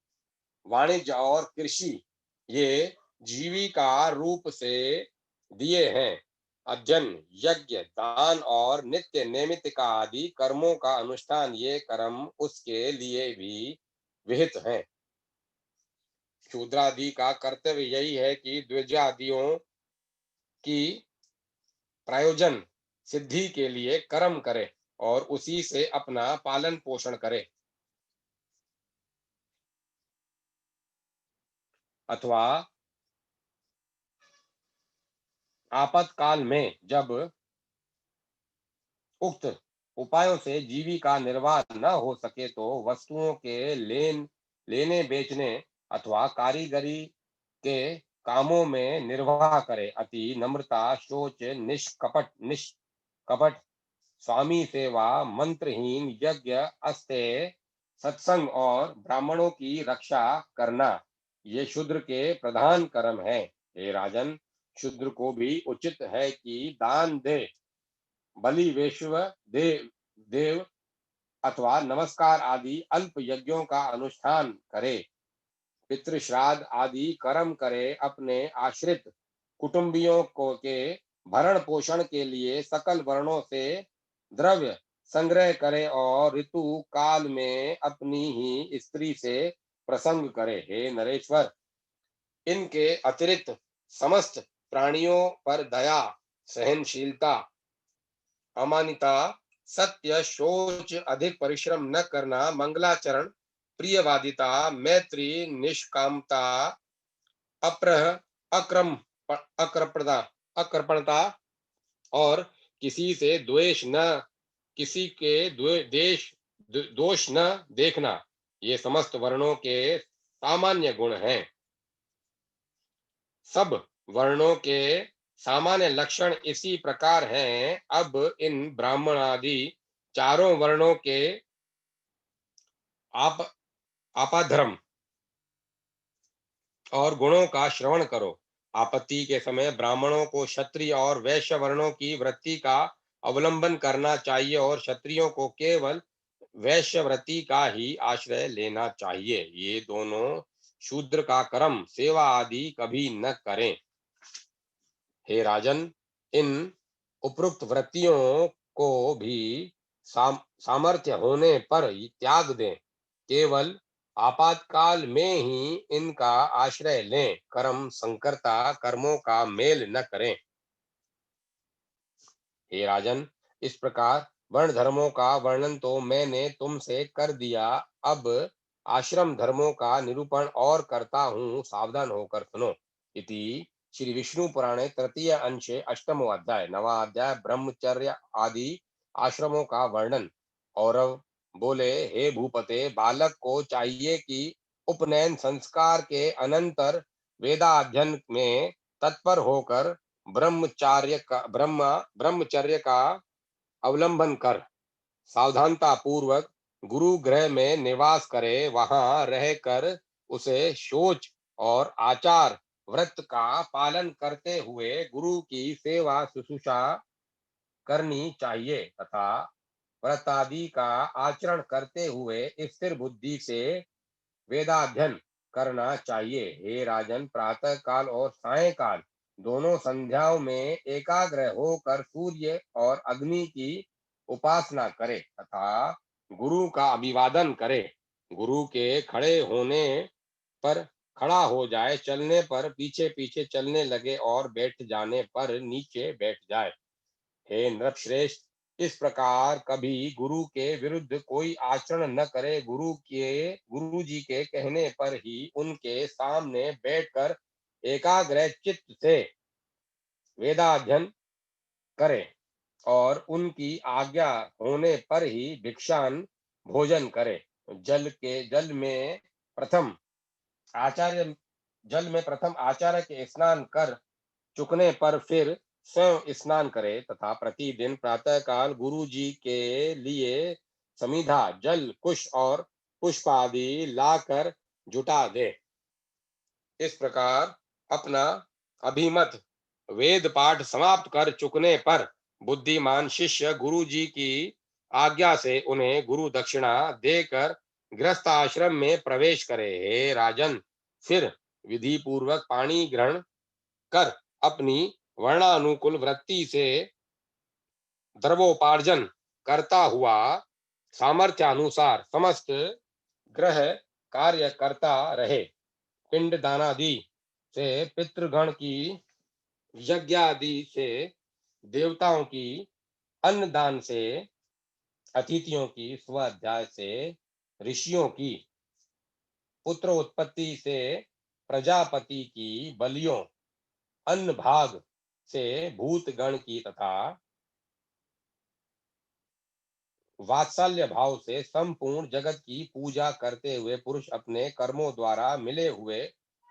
[SPEAKER 1] वाणिज्य और कृषि ये जीविका रूप से दिए हैं। अध्ययन, यज्ञ, दान और नित्य नैमित्तिक आदि कर्मों का अनुष्ठान, ये कर्म उसके लिए भी विहित हैं। शूद्रादि का कर्तव्य यही है कि द्विजादियों की प्रयोजन सिद्धि के लिए कर्म करे और उसी से अपना पालन पोषण करे, अथवा आपातकाल में जब उक्त उपायों से जीविका निर्वाह न हो सके, तो वस्तुओं के लेने बेचने अथवा कारीगरी के कामों में निर्वाह करे। अति नम्रता, शोच, निष्कपट स्वामी सेवा, मंत्रहीन यज्ञ, अस्तेय सत्संग और ब्राह्मणों की रक्षा करना, ये शूद्र के प्रधान कर्म है। हे राजन, शूद्र को भी उचित है कि दान दे, बलि, वैश्व, देव देव अथवा नमस्कार आदि अल्प यज्ञों का अनुष्ठान करे, पितृ श्राद्ध आदि कर्म करे, अपने आश्रित कुटुंबियों को के भरण पोषण के लिए सकल वर्णों से द्रव्य संग्रह करे और ऋतु काल में अपनी ही स्त्री से प्रसंग करे। हे नरेश्वर, इनके अतिरिक्त समस्त प्राणियों पर दया, सहनशीलता, अमानिता, सत्य, शोच, अधिक परिश्रम न करना, मंगलाचरण, प्रियवादिता, मैत्री, निष्कामता, अप्रह अक्रम अक्रपणता अक्रपणता और किसी से द्वेष न किसी के दोष न देखना, ये समस्त वर्णों के सामान्य गुण हैं। सब वर्णों के सामान्य लक्षण इसी प्रकार हैं। अब इन ब्राह्मण आदि चारों वर्णों के आप आपाधर्म और गुणों का श्रवण करो। आपत्ति के समय ब्राह्मणों को क्षत्रिय और वैश्य वर्णों की वृत्ति का अवलंबन करना चाहिए और क्षत्रियों को केवल वैश्य वृत्ति का ही आश्रय लेना चाहिए। ये दोनों शूद्र का कर्म सेवा आदि कभी न करें। हे राजन, इन उपरोक्त वृत्तियों को भी सामर्थ्य होने पर ही त्याग दें। केवल आपातकाल में ही इनका आश्रय लें। कर्म संकर्ता कर्मों का मेल न करें। हे राजन, इस प्रकार वर्ण धर्मों का वर्णन तो मैंने तुमसे कर दिया। अब आश्रम धर्मों का निरूपण और करता हूँ, सावधान होकर सुनो। इति श्री विष्णु पुराणे तृतीय अंशे अष्टमो अध्याय नवा अध्याय ब्रह्मचर्य आदि आश्रमों का वर्णन। औरव बोले, हे भूपते, बालक को चाहिए कि उपनयन संस्कार के अनंतर वेदाध्ययन में तत्पर होकर ब्रह्मचर्य का अवलंबन कर सावधानता पूर्वक गुरु गृह में निवास करे। वहां रहकर उसे शोच और आचार व्रत का पालन करते हुए गुरु की सेवा शुश्रूषा करनी चाहिए तथा व्रतादि का आचरण करते हुए स्थिर बुद्धि से वेदाध्ययन करना चाहिए। हे राजन, प्रातः काल और सायंकाल दोनों संध्याओं में एकाग्र होकर सूर्य और अग्नि की उपासना करे तथा गुरु का अभिवादन करे। गुरु के खड़े होने पर खड़ा हो जाए, चलने पर पीछे पीछे चलने लगे और बैठ जाने पर नीचे बैठ जाए। हे नृपश्रेष्ठ, इस प्रकार कभी गुरु के विरुद्ध कोई आचरण न करे। गुरु जी के कहने पर ही उनके सामने बैठकर एकाग्र चित्त से वेदाध्ययन करे और उनकी आज्ञा होने पर ही भिक्षान भोजन करे। जल में प्रथम आचार्य जल में प्रथम आचार्य के स्नान कर चुकने पर फिर स्वयं स्नान करे तथा प्रतिदिन प्रातःकाल गुरु जी के लिए समिधा, जल, कुश और पुष्प आदि लाकर जुटा दे। इस प्रकार अपना अभिमत वेद पाठ समाप्त कर चुकने पर बुद्धिमान शिष्य गुरु जी की आज्ञा से उन्हें गुरु दक्षिणा देकर गृहस्थ आश्रम में प्रवेश करे। हे राजन, फिर विधि पूर्वक पानी ग्रहण कर अपनी वर्णानुकूल वृत्ति से द्रव्योपार्जन करता हुआ सामर्थ्यानुसार समस्त ग्रह कार्य करता रहे। पिंड दानादि से पितृगण की, यज्ञादि से देवताओं की, अन्नदान से अतिथियों की, स्वाध्याय से ऋषियों की, पुत्र उत्पत्ति से प्रजापति की, बलियों, अन्न भाग से भूतगण की तथा वात्सल्य भाव से संपूर्ण जगत की पूजा करते हुए पुरुष अपने कर्मों द्वारा मिले हुए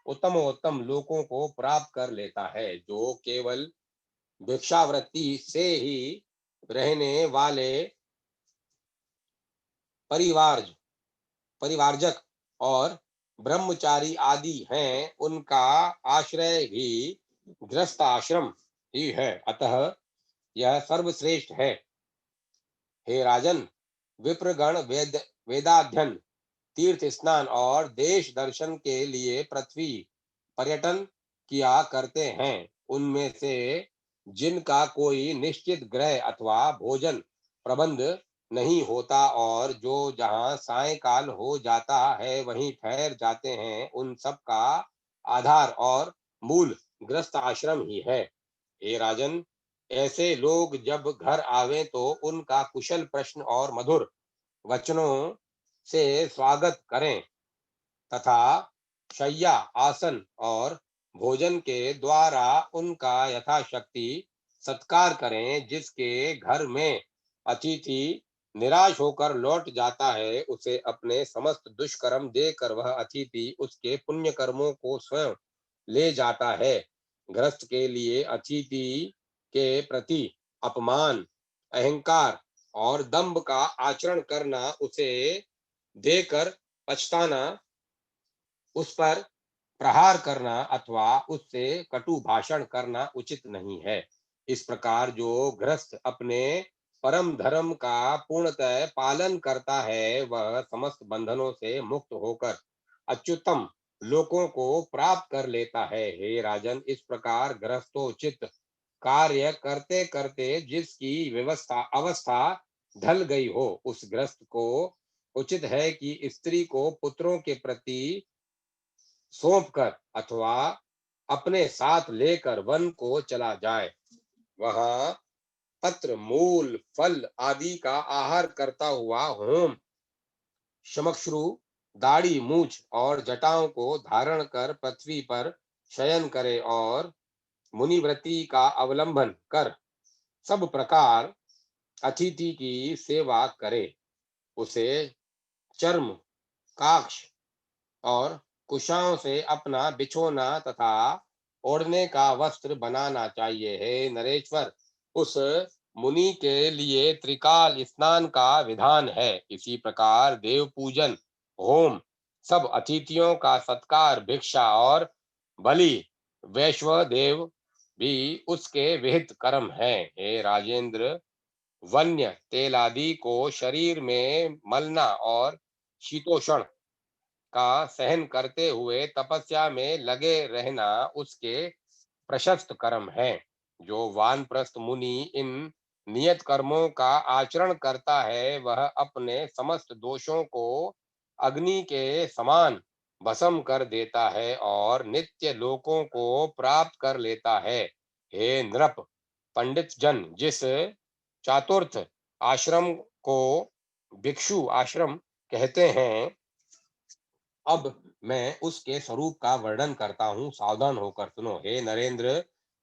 [SPEAKER 1] उत्तमोत्तम लोकों को प्राप्त कर लेता है। जो केवल भिक्षावृत्ति से ही रहने वाले परिवार परिवारजक और ब्रह्मचारी आदि हैं, उनका आश्रय भी गृहस्थ आश्रम ही है, अतः यह सर्वश्रेष्ठ है। हे राजन, विप्रगण वेदाध्ययन, तीर्थ स्नान और देश दर्शन के लिए पृथ्वी पर्यटन किया करते हैं। उनमें से जिनका कोई निश्चित ग्रह अथवा भोजन प्रबंध नहीं होता और जो जहाँ सायंकाल हो जाता है वहीं ठहर जाते हैं, उन सब का आधार और मूल गृहस्थ आश्रम ही है। हे राजन, ऐसे लोग जब घर आवे तो उनका कुशल प्रश्न और मधुर वचनों से स्वागत करें तथा शय्या, आसन और भोजन के द्वारा उनका यथाशक्ति सत्कार करें। जिसके घर में अतिथि निराश होकर लौट जाता है, उसे अपने समस्त दुष्कर्म देकर वह अतिथि उसके पुण्य कर्मों को स्वयं ले जाता है। गृहस्थ के लिए अतिथि के प्रति अपमान, अहंकार और दंभ का आचरण करना, उसे देकर पछताना, उस पर प्रहार करना अथवा उससे कटु भाषण करना उचित नहीं है। इस प्रकार जो गृहस्थ अपने परम धर्म का पूर्णतः पालन करता है, वह समस्त बंधनों से मुक्त होकर अच्युतम लोकों को प्राप्त कर लेता है। हे राजन, इस प्रकार गृहस्थोचित कार्य करते करते जिसकी व्यवस्था अवस्था ढल गई हो, उस गृहस्थ को उचित है कि स्त्री को पुत्रों के प्रति सौंप कर अथवा अपने साथ लेकर वन को चला जाए। वहां पत्र, मूल, फल आदि का आहार करता हुआ होम, श्मश्रु, दाढ़ी, मूछ और जटाओं को धारण कर पृथ्वी पर शयन करे और मुनिव्रति का अवलंबन कर सब प्रकार अतिथि की सेवा करे। उसे चर्म, काक्ष और कुशाओं से अपना बिछोना तथा ओढ़ने का वस्त्र बनाना चाहिए। हे नरेश्वर, उस मुनि के लिए त्रिकाल स्नान का विधान है। इसी प्रकार देव पूजन, होम, सब अतिथियों का सत्कार, भिक्षा और बलि वैश्वदेव भी उसके विहित कर्म है। हे राजेंद्र, वन्य तेल आदि को शरीर में मलना और शीतोषण का सहन करते हुए तपस्या में लगे रहना उसके प्रशस्त कर्म है। जो वानप्रस्थ मुनि इन नियत कर्मों का आचरण करता है, वह अपने समस्त दोषों को अग्नि के समान भस्म कर देता है और नित्य लोकों को प्राप्त कर लेता है। हे नृप, पंडित जन जिस चातुर्थ आश्रम को भिक्षु आश्रम कहते हैं, अब मैं उसके स्वरूप का वर्णन करता हूँ, सावधान होकर सुनो। हे नरेंद्र,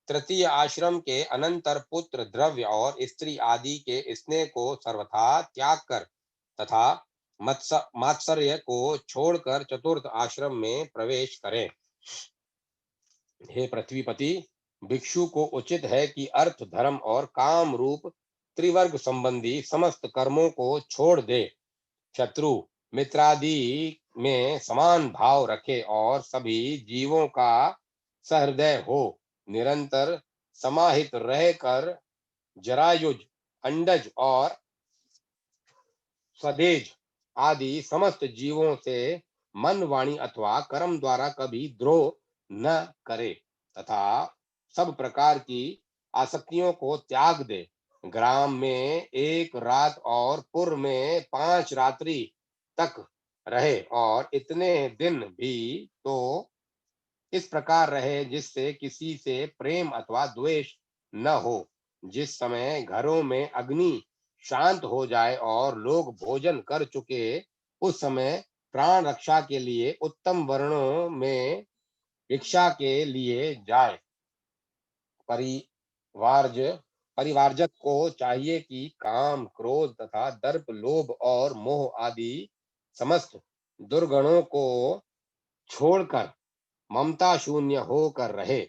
[SPEAKER 1] तृतीय आश्रम के अनंतर पुत्र, द्रव्य और स्त्री आदि के स्नेह को सर्वथा त्याग कर तथा मात्सर्य को छोड़कर चतुर्थ आश्रम में प्रवेश करें। हे पृथ्वीपति, भिक्षु को उचित है कि अर्थ, धर्म और काम रूप त्रिवर्ग संबंधी समस्त कर्मों को छोड़ दे, शत्रु मित्रादि में समान भाव रखे और सभी जीवों का सहृदय हो, निरंतर समाहित रहकर जरायुज, अंडज और स्वदेज आदि समस्त जीवों से मन, वाणी अथवा कर्म द्वारा कभी द्रोह न करे तथा सब प्रकार की आसक्तियों को त्याग दे। ग्राम में एक रात और पुर में 5 रात्रि तक रहे और इतने दिन भी तो इस प्रकार रहे जिससे किसी से प्रेम अथवा द्वेष न हो। जिस समय घरों में अग्नि शांत हो जाए और लोग भोजन कर चुके, उस समय प्राण रक्षा के लिए उत्तम वर्णों में भिक्षा के लिए जाए। परिवारज परिवारजक को चाहिए कि काम, क्रोध तथा दर्प, लोभ और मोह आदि समस्त दुर्गुणों को छोड़कर ममता शून्य होकर रहे।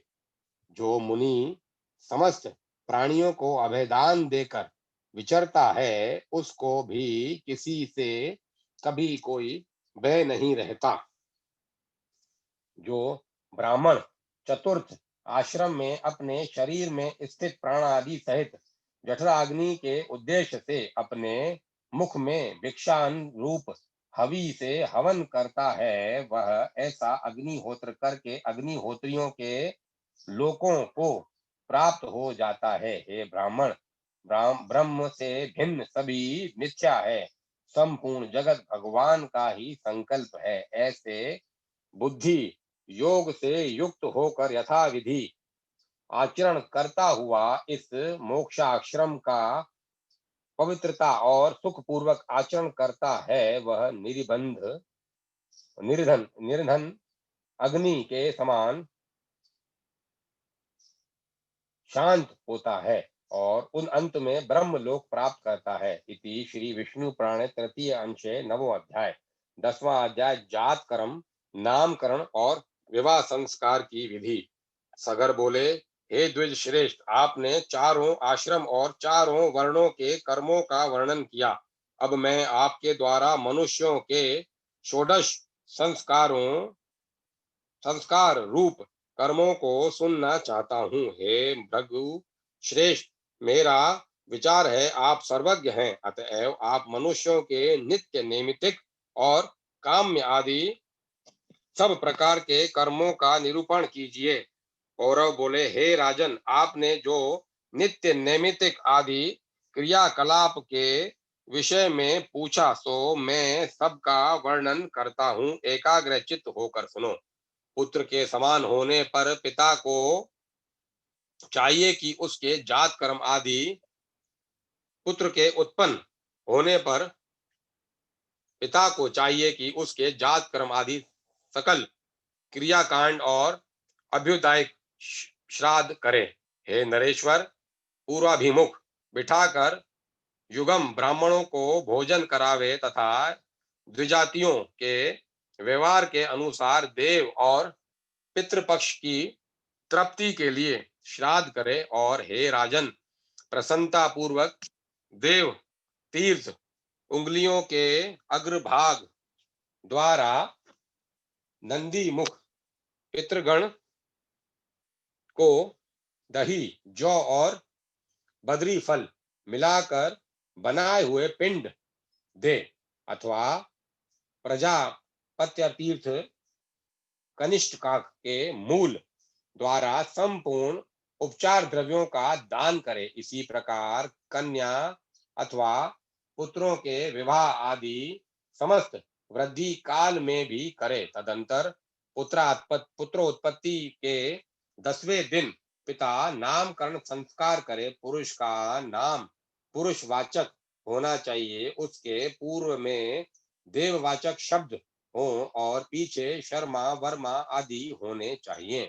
[SPEAKER 1] जो मुनि समस्त प्राणियों को अभयदान देकर विचरता है, उसको भी किसी से कभी कोई भय नहीं रहता। जो ब्राह्मण चतुर्थ आश्रम में अपने शरीर में स्थित प्राण आदि सहित जठराग्नि के उद्देश्य से अपने मुख में भिक्षान रूप हवि से हवन करता है, वह ऐसा अग्निहोत्र करके अग्निहोत्रियों के लोकों को प्राप्त हो जाता है। हे ब्राह्मण, ब्रह्म से भिन्न सभी मिथ्या है, संपूर्ण जगत भगवान का ही संकल्प है। ऐसे बुद्धि योग से युक्त होकर यथाविधि आचरण करता हुआ इस मोक्षाश्रम का पवित्रता और सुख पूर्वक आचरण करता है, वह निर्धन अग्नि के समान शांत होता है और उन अंत में ब्रह्म लोक प्राप्त करता है। इति श्री विष्णु पुराणे तृतीय अंशे नवो अध्याय। 10वां अध्याय जात कर्म, नामकरण और विवाह संस्कार की विधि। सगर बोले, हे द्विज श्रेष्ठ, आपने चारों आश्रम और चारों वर्णों के कर्मों का वर्णन किया। अब मैं आपके द्वारा मनुष्यों के षोडश संस्कार रूप कर्मों को सुनना चाहता हूँ। हे भृगु श्रेष्ठ, मेरा विचार है आप सर्वज्ञ हैं, अतएव आप मनुष्यों के नित्य नैमित्तिक और काम्य आदि सब प्रकार के कर्मों का निरूपण कीजिए। कौरव बोले, हे राजन, आपने जो नित्य नैमित्तिक आदि क्रियाकलाप के विषय में पूछा, सो मैं सबका वर्णन करता हूँ। एकाग्र चित्त होकर सुनो। पुत्र के समान होने पर पिता को चाहिए कि उसके जात कर्म आदि, पुत्र के उत्पन्न होने पर पिता को चाहिए कि उसके जात कर्म आदि सकल क्रियाकांड और अभ्युदायिक श्राद्ध करे। हे नरेश्वर, पूर्वाभिमुख बिठाकर युगम ब्राह्मणों को भोजन करावे तथा द्विजातियों के व्यवहार के अनुसार देव और पितृपक्ष की तृप्ति के लिए श्राद्ध करे। और हे राजन, प्रसन्नता पूर्वक देव तीर्थ उंगलियों के अग्रभाग द्वारा नंदी मुख पितृगण को दही, जौ और बदरी फल मिलाकर बनाए हुए पिंड दे, अथवा प्रजापत्य तीर्थ कनिष्ठ के मूल द्वारा संपूर्ण उपचार द्रव्यों का दान करे। इसी प्रकार कन्या अथवा पुत्रों के विवाह आदि समस्त वृद्धि काल में भी करे। तदंतर पुत्रोत्पत्ति के 10वें दिन पिता नामकरण संस्कार करे। पुरुष का नाम पुरुषवाचक होना चाहिए, उसके पूर्व में देववाचक शब्द हो और पीछे शर्मा वर्मा आदि होने चाहिए।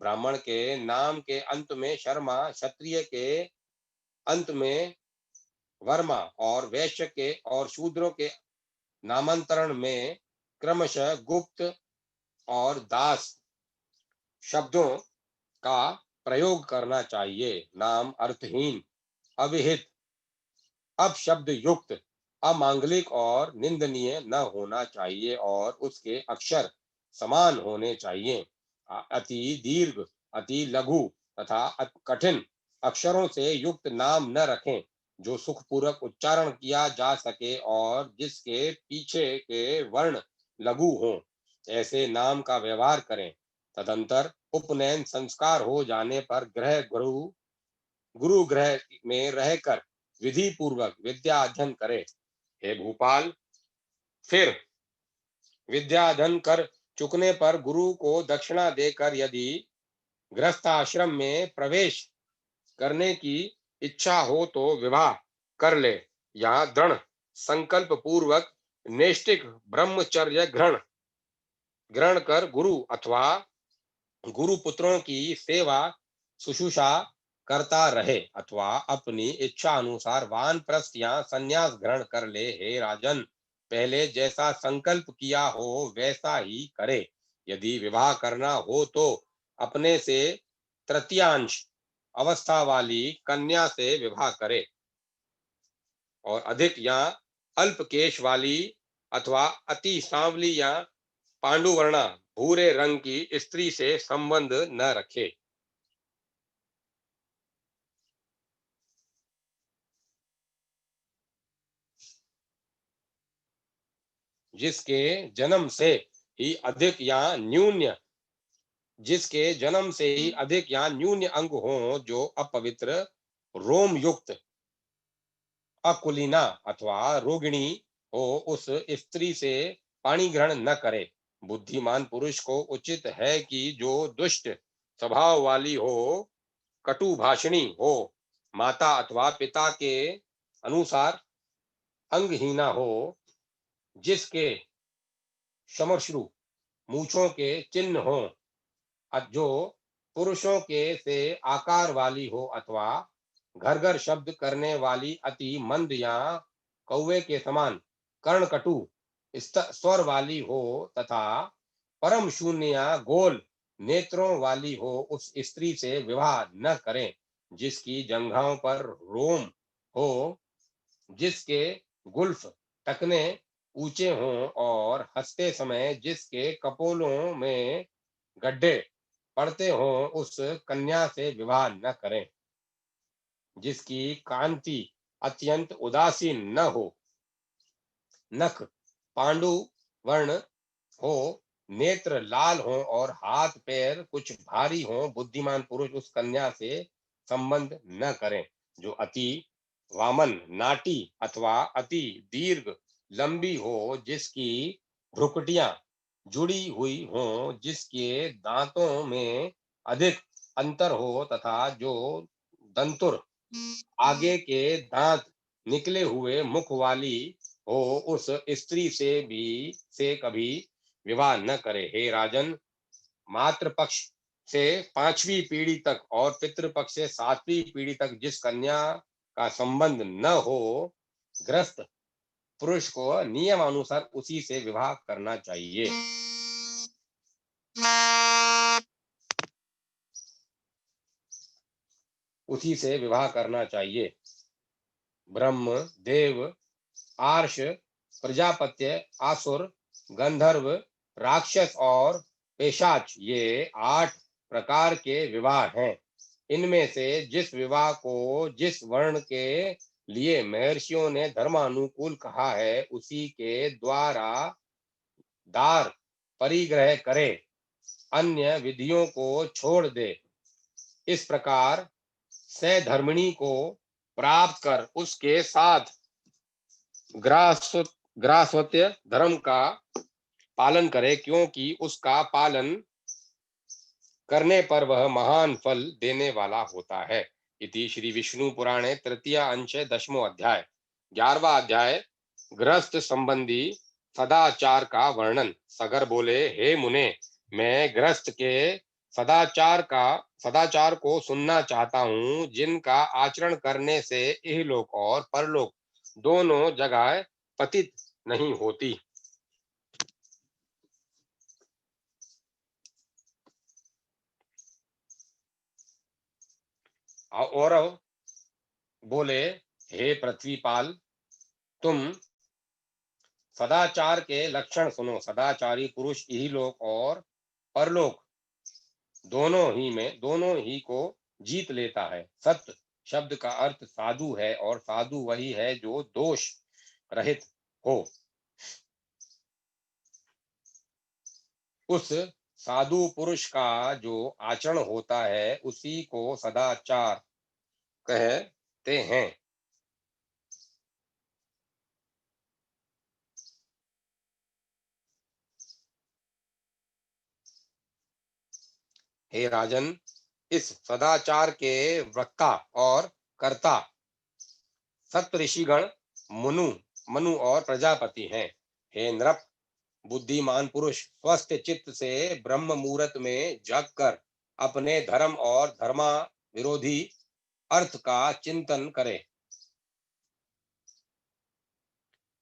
[SPEAKER 1] ब्राह्मण के नाम के अंत में शर्मा, क्षत्रिय के अंत में वर्मा और वैश्य के और शूद्रों के नामांतरण में क्रमशः गुप्त और दास शब्दों का प्रयोग करना चाहिए। नाम अर्थहीन, अविहित, अपशब्द युक्त, अमांगलिक और निंदनीय न होना चाहिए और उसके अक्षर समान होने चाहिए। अति दीर्घ, अति लघु तथा कठिन अक्षरों से युक्त नाम न रखें, जो सुखपूर्वक उच्चारण किया जा सके और जिसके पीछे के वर्ण लघु हों, ऐसे नाम का व्यवहार करें। तदंतर उपनयन संस्कार हो जाने पर गुरु गृह में रहकर विधि पूर्वक विद्या अध्ययन करे। हे भूपाल, फिर विद्या अध्ययन कर चुकने पर गुरु को दक्षिणा देकर यदि गृहस्थाश्रम में प्रवेश करने की इच्छा हो तो विवाह कर ले, या दृढ़ संकल्प पूर्वक नैष्ठिक ब्रह्मचर्य ग्रहण कर गुरु अथवा गुरु पुत्रों की सेवा शुश्रूषा करता रहे, अथवा अपनी इच्छा अनुसार वानप्रस्थ या संन्यास ग्रहण कर ले। हे राजन, पहले जैसा संकल्प किया हो वैसा ही करे। यदि विवाह करना हो तो अपने से तृतीयांश अवस्था वाली कन्या से विवाह करे और अधिक या अल्प केश वाली अथवा अति सांवली या पांडुवर्णा भूरे रंग की स्त्री से संबंध न रखे। जिसके जन्म से ही अधिक या न्यून जिसके जन्म से ही अधिक या न्यून अंग हो, जो अपवित्र, रोम युक्त, अकुलीना अथवा रोगिणी हो, उस स्त्री से पानी ग्रहण न करे। बुद्धिमान पुरुष को उचित है कि जो दुष्ट स्वभाव वाली हो, कटु भाषिणी हो, माता अथवा पिता के अनुसार अंगहीना हो, जिसके श्मश्रु मूछों के चिन्ह हो, जो पुरुषों के से आकार वाली हो, अथवा घर घर शब्द करने वाली अति मंद या कौवे के समान कर्णकटु स्वर वाली हो, तथा परम शून्य या गोल नेत्रों वाली हो, उस स्त्री से विवाह न करें। जिसकी जंघाओं पर रोम हो, जिसके गुल्फ टकने ऊंचे हों, और हंसते समय जिसके कपोलों में गड्ढे पड़ते हों, उस कन्या से विवाह न करें। जिसकी कांति अत्यंत उदासीन न हो, नख पांडु वर्ण हो, नेत्र लाल हो, और हाथ पैर कुछ भारी हो, बुद्धिमान पुरुष उस कन्या से संबंध न करें। जो अति वामन नाटी अथवा अति दीर्घ लंबी हो, जिसकी भ्रुकुटियां जुड़ी हुई हो, जिसके दांतों में अधिक अंतर हो, तथा जो दंतुर आगे के दांत निकले हुए मुख वाली हो, उस स्त्री से कभी विवाह न करे। हे राजन, मातृ पक्ष से 5वीं पीढ़ी तक और पितृपक्ष से 7वीं पीढ़ी तक जिस कन्या का संबंध न हो, ग्रस्त पुरुष को नियम अनुसार उसी से विवाह करना चाहिए। उसी से विवाह करना चाहिए। ब्रह्म, देव, आर्ष, प्रजापत्य, आसुर, गंधर्व, राक्षस और पेशाच, ये 8 प्रकार के विवाह हैं। इनमें से जिस विवाह को जिस वर्ण के लिए महर्षियों ने धर्मानुकूल कहा है, उसी के द्वारा दार परिग्रह करे, अन्य विधियों को छोड़ दे। इस प्रकार सधर्मिणी को प्राप्त कर उसके साथ ग्रासवत्य धर्म का पालन करे, क्योंकि उसका पालन करने पर वह महान फल देने वाला होता है। इति श्री विष्णु पुराणे तृतीय अंश 10वां अध्याय। 11वां अध्याय गृहस्थ संबंधी सदाचार का वर्णन। सगर बोले, हे मुने, मैं गृहस्थ के सदाचार को सुनना चाहता हूँ, जिनका आचरण करने से इहलोक और परलोक दोनों जगह पतित नहीं होती। और बोले, हे पृथ्वीपाल, तुम सदाचार के लक्षण सुनो। सदाचारी पुरुष इहलोक और परलोक दोनों ही को जीत लेता है। सत्य शब्द का अर्थ साधु है, और साधु वही है जो दोष रहित हो। उस साधु पुरुष का जो आचरण होता है, उसी को सदाचार कहते हैं। हे राजन, इस सदाचार के वक्ता और कर्ता सप्तऋषिगण मनु मनु और प्रजापति हैं। हे नृप, बुद्धिमान पुरुष स्वस्थ चित्त से ब्रह्म मुहूर्त में जग कर अपने धर्म और धर्मा विरोधी अर्थ का चिंतन करे,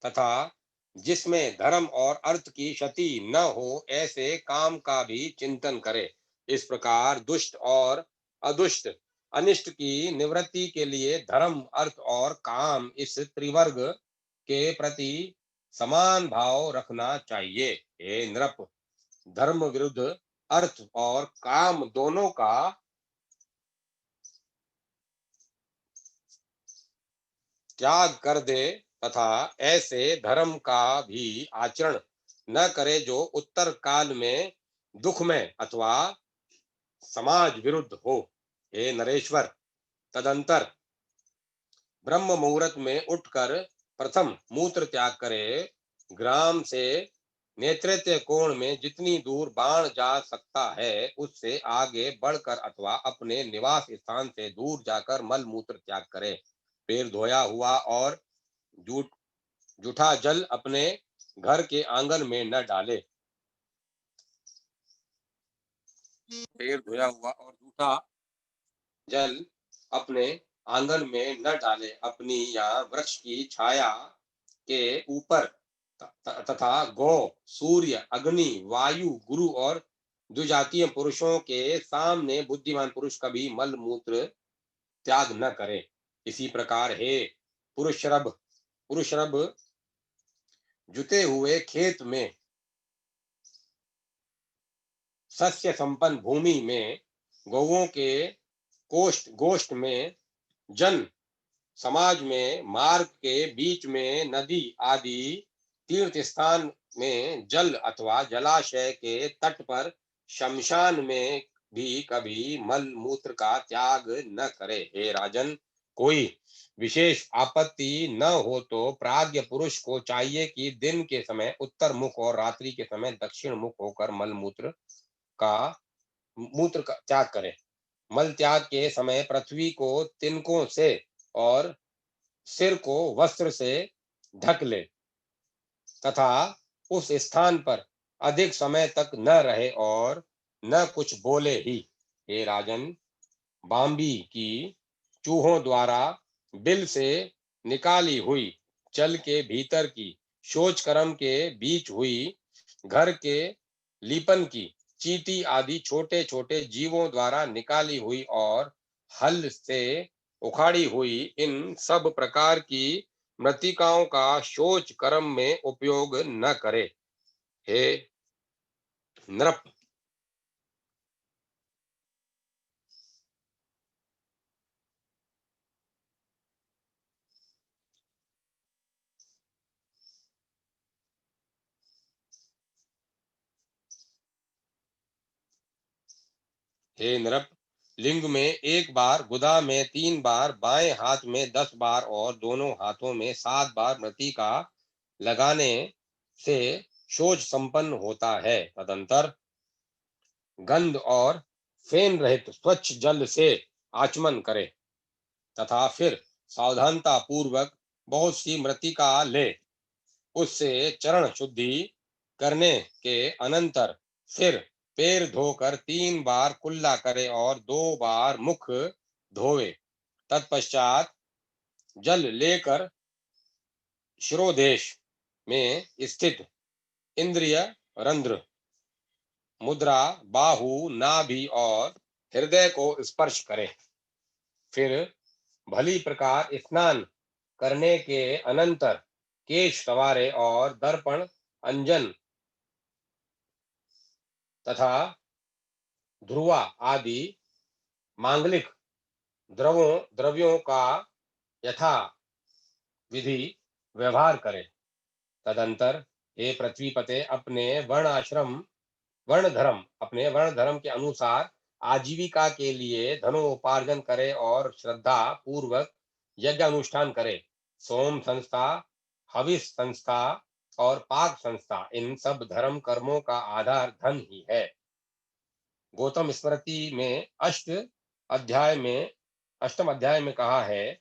[SPEAKER 1] तथा जिसमें धर्म और अर्थ की क्षति न हो, ऐसे काम का भी चिंतन करे। इस प्रकार दुष्ट और अदुष्ट अनिष्ट की निवृत्ति के लिए धर्म, अर्थ और काम, इस त्रिवर्ग के प्रति समान भाव रखना चाहिए। हे नृप, धर्म विरुद्ध अर्थ और काम दोनों का त्याग कर दे, तथा ऐसे धर्म का भी आचरण न करे जो उत्तर काल में दुख में अथवा समाज विरुद्ध हो। हे नरेश्वर, तदंतर ब्रह्म मुहूर्त में उठकर प्रथम मूत्र त्याग करे। ग्राम से नेतृत्व कोण में जितनी दूर बाण जा सकता है उससे आगे बढ़कर अथवा अपने निवास स्थान से दूर जाकर मल मूत्र त्याग करे। पैर धोया हुआ और जूठ जूठा जल अपने घर के आंगन में न डाले। पैर धोया हुआ और जूठा जल अपने आंगन में न डाले। अपनी या वृक्ष की छाया के ऊपर तथा गौ, सूर्य, अग्नि, वायु, गुरु और द्विजातीय पुरुषों के सामने बुद्धिमान पुरुष कभी मल मूत्र त्याग न करे। इसी प्रकार हे पुरुषरभ जुते हुए खेत में, सस्य संपन्न भूमि में, गौओं के गोष्ठ में, जन समाज में, मार्ग के बीच में, नदी आदि तीर्थ स्थान में, जल अथवा जलाशय के तट पर, शमशान में भी कभी मल मूत्र का त्याग न करे। हे राजन, कोई विशेष आपत्ति न हो तो प्राज्ञ पुरुष को चाहिए कि दिन के समय उत्तर मुख और रात्रि के समय दक्षिण मुख होकर मल मूत्र का त्याग करे। मल त्याग के समय पृथ्वी को तिनकों से और सिर को वस्त्र से ढक ले तथा उस स्थान पर अधिक समय तक न रहे और न कुछ बोले ही। हे राजन, बांबी की चूहों द्वारा बिल से निकाली हुई, जल के भीतर की, शोच कर्म के बीच हुई, घर के लीपन की, चींटी आदि छोटे छोटे जीवों द्वारा निकाली हुई और हल से उखाड़ी हुई इन सब प्रकार की मृतिकाओं का शोच कर्म में उपयोग न करे। हे नृप, हे नृप, लिंग में 1 बार, गुदा में 3 बार, बाएं हाथ में 10 बार और दोनों हाथों में 7 बार मृतिका लगाने से शोच संपन्न होता है। तदंतर गंध और फेन रहित स्वच्छ जल से आचमन करे तथा फिर सावधानता पूर्वक बहुत सी मृतिका ले। उससे चरण शुद्धि करने के अनंतर फिर पैर धोकर 3 बार कुल्ला करे और 2 बार मुख धोवे। तत्पश्चात जल लेकर शिरोदेश में स्थित इंद्रिय रंध्र, मुद्रा, बाहु, नाभि और हृदय को स्पर्श करे। फिर भली प्रकार स्नान करने के अनंतर केश संवारे और दर्पण, अंजन तथा ध्रुवा आदि मांगलिक द्रव्यों का यथा विधि व्यवहार करे। तदंतर हे पृथ्वीपते, अपने वर्ण धर्म के अनुसार आजीविका के लिए धनोपार्जन करे और श्रद्धा पूर्वक यज्ञ अनुष्ठान करे। सोम संस्था, हविष संस्था और पाक संस्था, इन सब धर्म कर्मों का आधार धन ही है। गौतम स्मृति में अष्टम अध्याय में कहा है,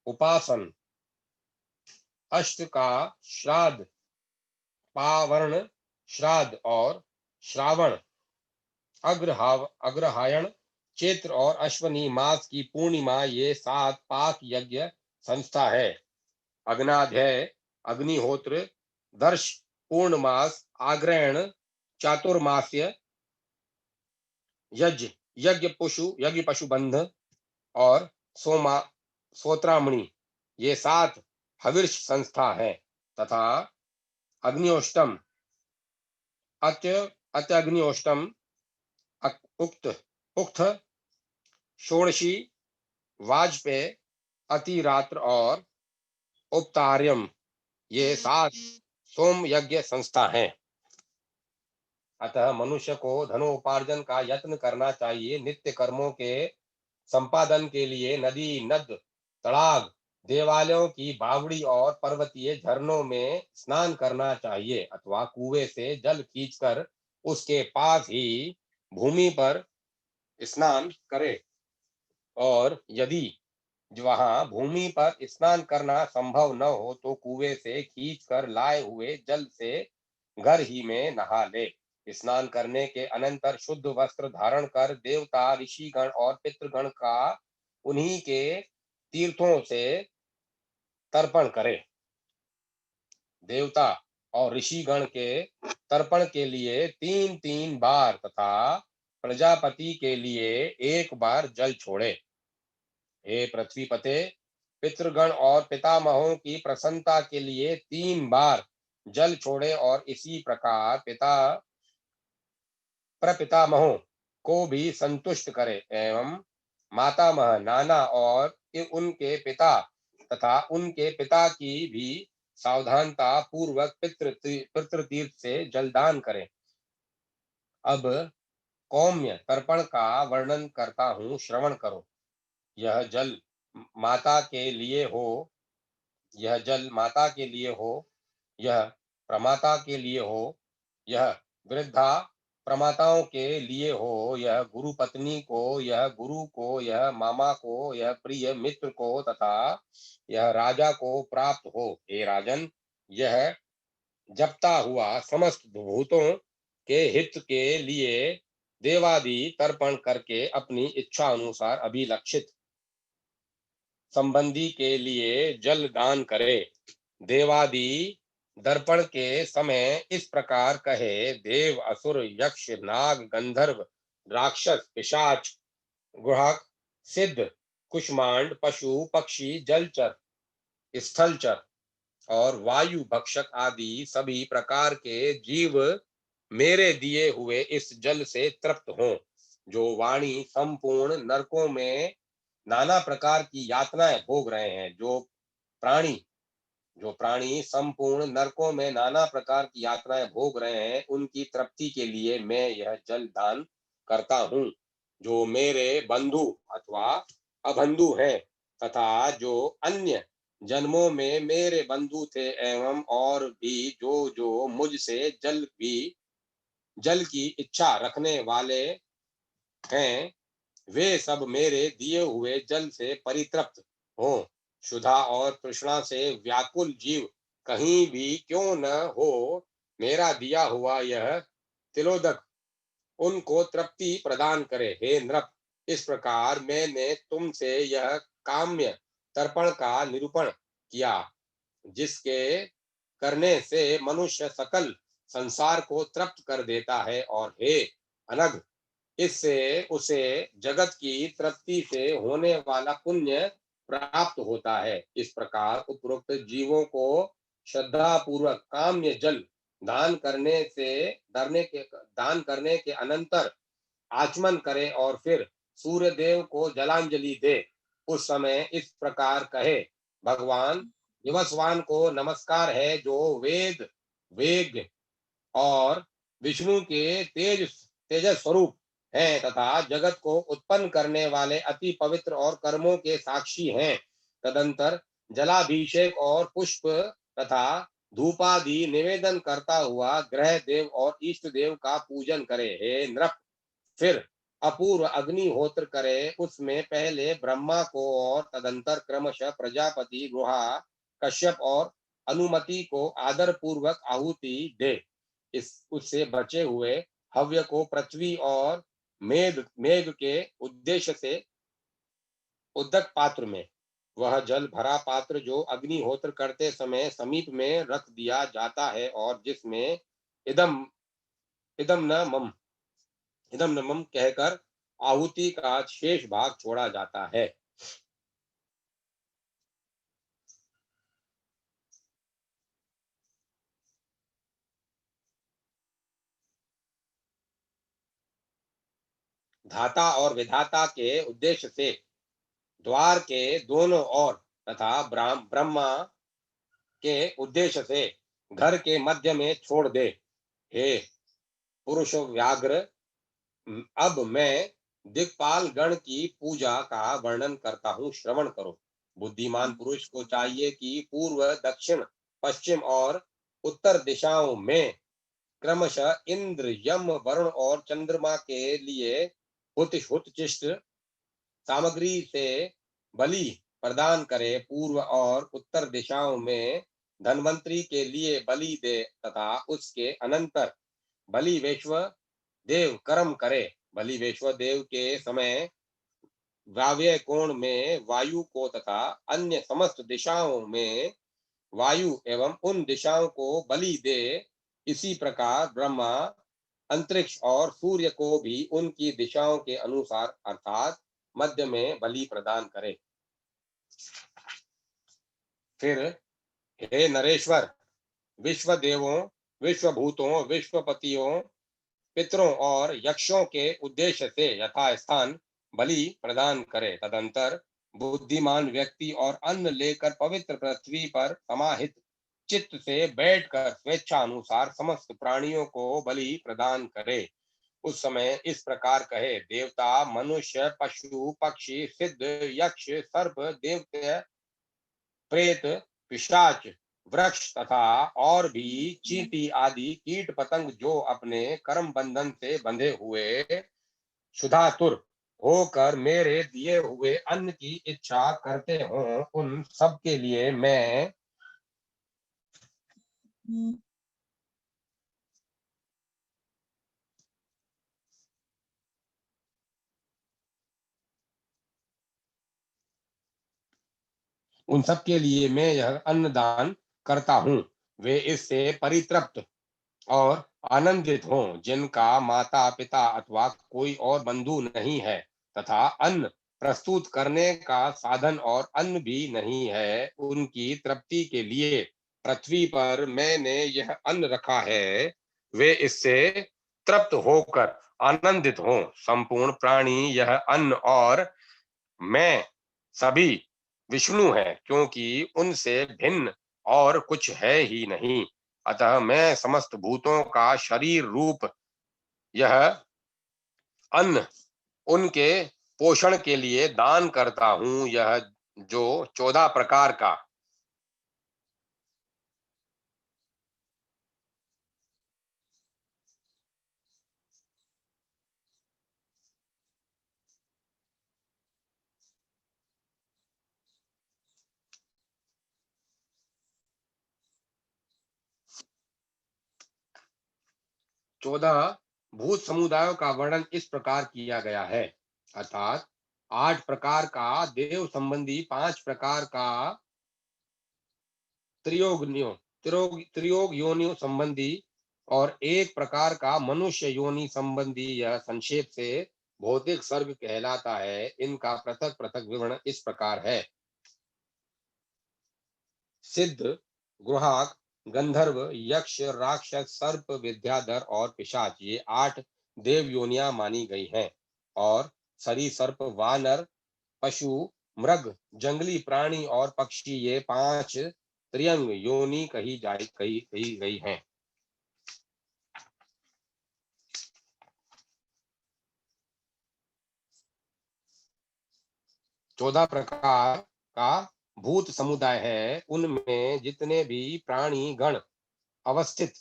[SPEAKER 1] उपासन अष्ट का श्राद्ध, पावर्ण श्राद्ध और श्रावण, अग्रहायण, चैत्र और अश्वनी मास की पूर्णिमा, ये 7 पाक यज्ञ संस्था है। अग्नाध्याय, अग्निहोत्र, दर्श, पूर्णमास, आग्रहण, चातुर्मास्य, यज्ञ पशुबंध और सोत्रामणि, ये 7 हविर्ष संस्था है तथा अग्नियोष्टम, अत्यग्नियोष्टम, उक्त षोडशी, वाजपेय, अतिरात्र और उपतार्यम, ये 7 सोम यज्ञ संस्था हैं। अतः मनुष्य को धनोपार्जन का यत्न करना चाहिए। नित्य कर्मों के संपादन के लिए नदी, नद, तड़ाग, देवालयों की बावड़ी और पर्वतीय झरनों में स्नान करना चाहिए, अथवा कुएं से जल खींचकर उसके पास ही भूमि पर स्नान करे। और यदि वहां भूमि पर स्नान करना संभव न हो तो कुएं से खींच कर लाए हुए जल से घर ही में नहा ले। स्नान करने के अनंतर शुद्ध वस्त्र धारण कर देवता, ऋषिगण और पितृगण का उन्हीं के तीर्थों से तर्पण करे। देवता और ऋषिगण के तर्पण के लिए 3-3 बार तथा प्रजापति के लिए 1 बार जल छोड़े। हे पृथ्वी पते, पितृगण और पितामहों की प्रसन्नता के लिए 3 बार जल छोड़े और इसी प्रकार पिता प्रपितामहों को भी संतुष्ट करे एवं मातामह, नाना और उनके पिता तथा उनके पिता की भी सावधानता पूर्वक पितृतीर्थ से जलदान करें। अब कौम्य तर्पण का वर्णन करता हूँ, श्रवण करो। यह जल माता के लिए हो, यह जल माता के लिए हो, यह प्रमाता के लिए हो, यह वृद्धा प्रमाताओं के लिए हो, यह गुरु पत्नी को, यह गुरु को, यह मामा को, यह प्रिय मित्र को तथा यह राजा को प्राप्त हो। हे राजन, यह जपता हुआ समस्त भूतों के हित के लिए देवादि तर्पण करके अपनी इच्छा अनुसार अभिलक्षित संबंधी के लिए जल दान करे। देवादि दर्पण के समय इस प्रकार कहे, देव, असुर, यक्ष, नाग, गंधर्व, राक्षस, पिशाच, गुहक, सिद्ध, कुष्मांड, पशु, पक्षी, जलचर, स्थलचर और वायु भक्षक आदि सभी प्रकार के जीव मेरे दिए हुए इस जल से तृप्त हों। जो वाणी संपूर्ण नरकों में नाना प्रकार की यातनाएं भोग रहे हैं, प्राणी जो प्राणी संपूर्ण नरकों में नाना प्रकार की यातनाएं भोग रहे हैं, उनकी तृप्ति के लिए मैं यह जल दान करता हूँ। जो मेरे बंधु अथवा अबंधु हैं तथा जो अन्य जन्मों में मेरे बंधु थे एवं और भी जो जो मुझसे जल की इच्छा रखने वाले हैं, वे सब मेरे दिए हुए जल से परितृप्त हों। क्षुधा और तृष्णा से व्याकुल जीव कहीं भी क्यों न हो, मेरा दिया हुआ यह तिलोदक उनको तृप्ति प्रदान करे। हे नृप, इस प्रकार मैंने तुमसे यह काम्य तर्पण का निरूपण किया, जिसके करने से मनुष्य सकल संसार को तृप्त कर देता है। और हे अनग, इससे उसे जगत की तृप्ति से होने वाला पुण्य प्राप्त होता है। इस प्रकार उपरोक्त जीवों को श्रद्धा पूर्वक काम्य जल दान करने के अनंतर आचमन करे और फिर सूर्य देव को जलांजलि दे। उस समय इस प्रकार कहे, भगवान विवस्वान को नमस्कार है, जो वेद, वेग और विष्णु के तेजस स्वरूप हैं तथा जगत को उत्पन्न करने वाले अति पवित्र और कर्मों के साक्षी हैं। तदंतर जलाभिषेक और पुष्प तथा धूपादि निवेदन करता हुआ ग्रह देव और इष्ट देव का पूजन करे। हे नृप, फिर अपूर्व अग्निहोत्र करे। उसमें पहले ब्रह्मा को और तदंतर क्रमशः प्रजापति, गुहा, कश्यप और अनुमति को आदर पूर्वक आहुति दे। इस उससे बचे हुए हव्य को पृथ्वी और मेघ के उद्देश्य से उद्दक पात्र में, वह जल भरा पात्र जो अग्निहोत्र करते समय समीप में रख दिया जाता है और जिसमें इदम इदम न मम इदम न मम कहकर आहुति का शेष भाग छोड़ा जाता है। धाता और विधाता के उद्देश्य से द्वार के दोनों ओर तथा ब्रह्मा के उद्देश्य से घर के मध्य में छोड़ दे। हे पुरुषो व्याघ्र। अब मैं दिक्पाल गण की पूजा का वर्णन करता हूँ, श्रवण करो। बुद्धिमान पुरुष को चाहिए कि पूर्व, दक्षिण, पश्चिम और उत्तर दिशाओं में क्रमशः इंद्र, यम, वरुण और चंद्रमा के लिए हुतचिष्ट सामग्री से बलि प्रदान करे। पूर्व और उत्तर दिशाओं में धनवंतरी के लिए बलि दे तथा उसके अनंतर बलि वैश्व देव कर्म करे। बलि वैश्व देव के समय वायव्य कोण में वायु को तथा अन्य समस्त दिशाओं में वायु एवं उन दिशाओं को बलि दे। इसी प्रकार ब्रह्मा अंतरिक्ष और सूर्य को भी उनकी दिशाओं के अनुसार अर्थात मध्य में बलि प्रदान करे। फिर हे नरेश्वर, विश्व देवों, विश्वभूतों, विश्वपतियों, पितरों और यक्षों के उद्देश्य से यथास्थान बलि प्रदान करे। तदंतर बुद्धिमान व्यक्ति और अन्न लेकर पवित्र पृथ्वी पर समाहित चित्त से बैठकर स्वेच्छानुसार समस्त प्राणियों को बलि प्रदान करे। उस समय इस प्रकार कहे, देवता, मनुष्य, पशु, पक्षी, सिद्ध, यक्ष, सर्प, देवता, प्रेत, पिशाच, वृक्ष तथा और भी चींटी आदि कीट पतंग जो अपने कर्म बंधन से बंधे हुए क्षुधातुर होकर मेरे दिए हुए अन्न की इच्छा करते हों, उन सब के लिए मैं यह अन्न दान करता हूँ। वे इससे परितृप्त और आनंदित हों जिनका माता पिता अथवा कोई और बंधु नहीं है तथा अन्न प्रस्तुत करने का साधन और अन्न भी नहीं है। उनकी तृप्ति के लिए पृथ्वी पर मैंने यह अन्न रखा है। वे इससे तृप्त होकर आनंदित हों। संपूर्ण प्राणी यह अन्न और मैं सभी विष्णु है, क्योंकि उनसे भिन्न और कुछ है ही नहीं। अतः मैं समस्त भूतों का शरीर रूप यह अन्न उनके पोषण के लिए दान करता हूँ। यह जो 14 प्रकार का 14 भूत समुदायों का वर्णन इस प्रकार किया गया है, अर्थात 8 प्रकार का देव संबंधी, 5 प्रकार का त्रियोग योनियों संबंधी और 1 प्रकार का मनुष्य योनि संबंधी यह संक्षेप से भौतिक सर्ग कहलाता है। इनका पृथक पृथक विवरण इस प्रकार है। सिद्ध, गुहाक, गंधर्व, यक्ष, राक्षस, सर्प, विद्याधर और पिशाच ये 8 देव योनियां मानी गई हैं। और सरीसर्प, वानर, पशु, मृग, जंगली प्राणी और पक्षी ये 5 त्रियंग योनि कही गई हैं। 14 प्रकार का भूत समुदाय है, उनमें जितने भी प्राणी गण अवस्थित